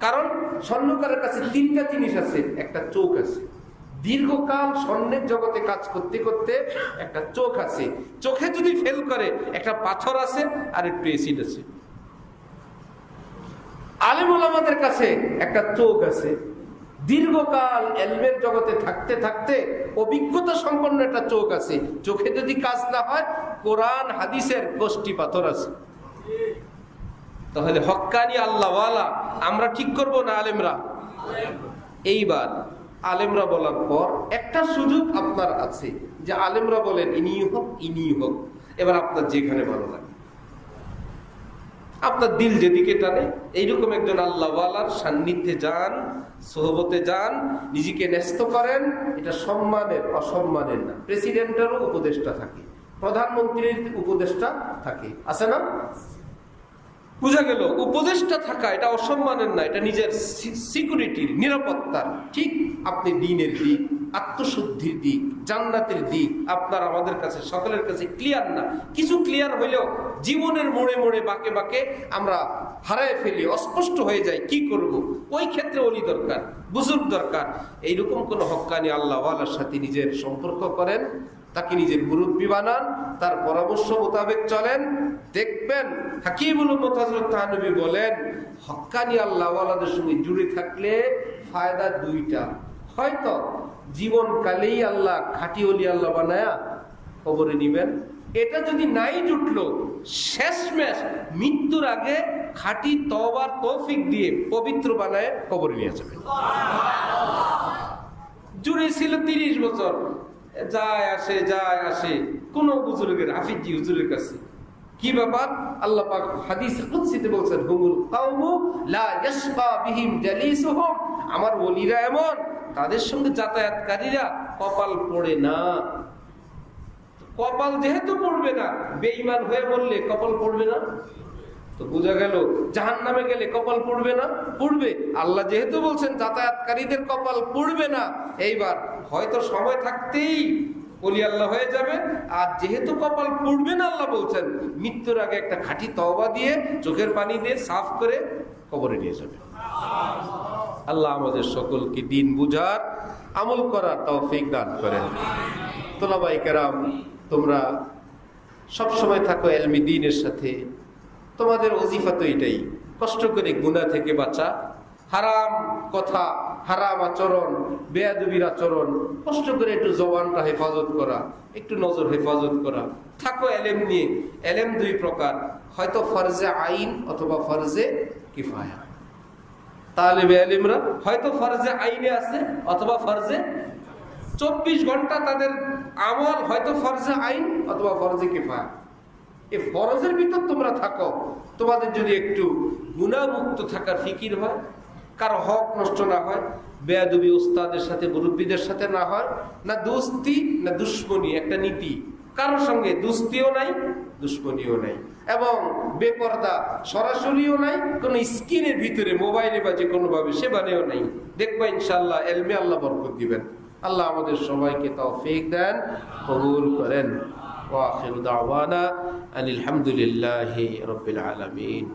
কারণ স্বর্ণকারের কাছে তিনটা জিনিস আছে, একটা চোখ আছে, দীর্ঘকাল স্বর্ণের জগতে কাজ করতে করতে একটা চোখ আছে, চোখে যদি ফেল করে একটা পাথর আছে আর একটু এসিড আছে। আলেম ওলামাদের কাছে একটা চোখ আছে, দীর্ঘকাল এলমের জগতে থাকতে থাকতে অভিজ্ঞতা সম্পন্ন একটা চোখ আছে, চোখে যদি কাজ না হয় কোরআন হাদিসের কোষ্টি পাথর আছে। তাহলে হক্কানি আল্লাহওয়ালা আমরা ঠিক করব না আলেমরা? এইবার আলেমরা বলার পর একটা সুযোগ আপনার আছে যে আলেমরা বলেন ইনি হোক ইনি হোক, এবার আপনার যেখানে ভালো লাগে, আপনার দিল যেদিকে টানে, এইরকম একজন আল্লাহওয়ালার সান্নিধ্যে যান, সোহবতে যান, নিজেকে ন্যস্ত করেন। এটা সম্মানের, অসম্মানের না। প্রেসিডেন্টেরও উপদেষ্টা থাকে, প্রধানমন্ত্রীর উপদেষ্টা থাকে, আছে না? বুঝা গেল, উপদেষ্টা থাকা এটা অসম্মানের না, এটা নিজের সিকিউরিটির, নিরাপত্তার। ঠিক আপনি দ্বীনের দিক, আত্মশুদ্ধির দিক, জান্নাতের দিক আপনার আমাদের কাছে সকলের কাছে ক্লিয়ার না। কিছু ক্লিয়ার হইলেও জীবনের মোড়ে মোড়ে বাঁকে বাঁকে আমরা হারায় ফেলি, অস্পষ্ট হয়ে যায়, কি করব? ওই ক্ষেত্রে ওলি দরকার, বুজুর্গ দরকার। এইরকম কোন হক্কানি আল্লাহওয়ালার সাথে নিজের সম্পর্ক করেন, তাকে নিজের মুরব্বি বানান, তার পরামর্শ মোতাবেক চলেন, দেখবেন হাকিমুল উম্মত হযরত থানবী বলেন হক্কানি আল্লাহওয়ালাদের সঙ্গে জুড়ে থাকলে ফায়দা দুইটা। হয়তো জীবনকালেই আল্লাহ খাঁটি ওলি আল্লাহ বানায়া কবরে নিবেন, এটা যদি নাই জুটলো শেষমেশ মৃত্যুর আগে খাঁটি তওবার তৌফিক দিয়ে পবিত্র বানায় কবরে নিয়ে যাবেন। জুড়ে ছিল 30 বছর, যায় আসে কোন বুজুর্গের, হাফিজি হুজুরের কাছে কি ব্যাপার? আল্লাহ পাক হাদিসে কুদসিতে বলছেন হুমুল কাওমু লা ইয়াশকা বিহিম জালিসুহুম, আমার ওলিরা এমন, তাদের সঙ্গে যাতায়াতকারীরা কপাল পড়ে না। কপাল যেহেতু পড়বে না, বেঈমান হয়ে বললে কপাল পড়বে না, তো বোঝা গেল জাহান্নামে গেলে কপাল পড়বে না, পড়বে। আল্লাহ যেহেতু বলছেন যাতায়াতকারীদের কপাল পড়বে না, এইবার হয়তো সময় থাকতেই ওলি আল্লাহ হয়ে যাবে। আর যেহেতু কপাল পড়বে না, আল্লাহ বলছেন মৃত্যুর আগে একটা খাঁটি তওবা দিয়ে, চোখের পানি দিয়ে সাফ করে কবরে নিয়ে যাবে। আল্লাহ আমাদের সকলকে দিন বুঝার, আমল করার তৌফিক দান করেন। তোলাবাই কেরাম, তোমরা সবসময় থাকো এলমি দ্বীনের সাথে। তোমাদের ওজিফা তো এটাই, কষ্ট করে গুনাহ থেকে বাঁচা, হারাম কথা, হারাম আচরণ, বেয়াদবির আচরণ, কষ্ট করে একটু জবানটা হেফাজত করা, একটু নজর হেফাজত করা। থাকো এলেম নিয়ে। এলেম দুই প্রকার, হয়তো ফরজে আইন অথবা ফরজে কিফায়া। তালেবে এলেমরা হয়তো ফরজে আইনে আছে অথবা ফরজে, 24 ঘন্টা তাদের আমল হয়তো ফরজে আইন অথবা ফরজে কিফায়া। এই ফরজের ভিতর তোমরা থাকো। তোমাদের যদি একটু গুনাহমুক্ত থাকার ফিকির হয়, কারো হক নষ্ট না হয়, বেয়াদবি উস্তাদের সাথে মুরব্বীদের সাথে না হয়, না দোস্তি না দুশ্মনী, একটা নীতি, কারোর সঙ্গে দুস্তিও নাই দুশ্মনীও নাই, এবং বেপর্দা সরাসরিও নাই, কোনো স্ক্রিনের ভিতরে মোবাইলে বা যে কোনোভাবে সেবানেও নাই। দেখবা ইনশাআল্লাহ এলমে আল্লাহ বরকত দিবেন। আল্লাহ আমাদের সবাইকে তৌফিক দেন, কবুল করেন। ওয়া আখিরু দাওয়ানা আনিল হামদুলিল্লাহি রাব্বিল আলামিন।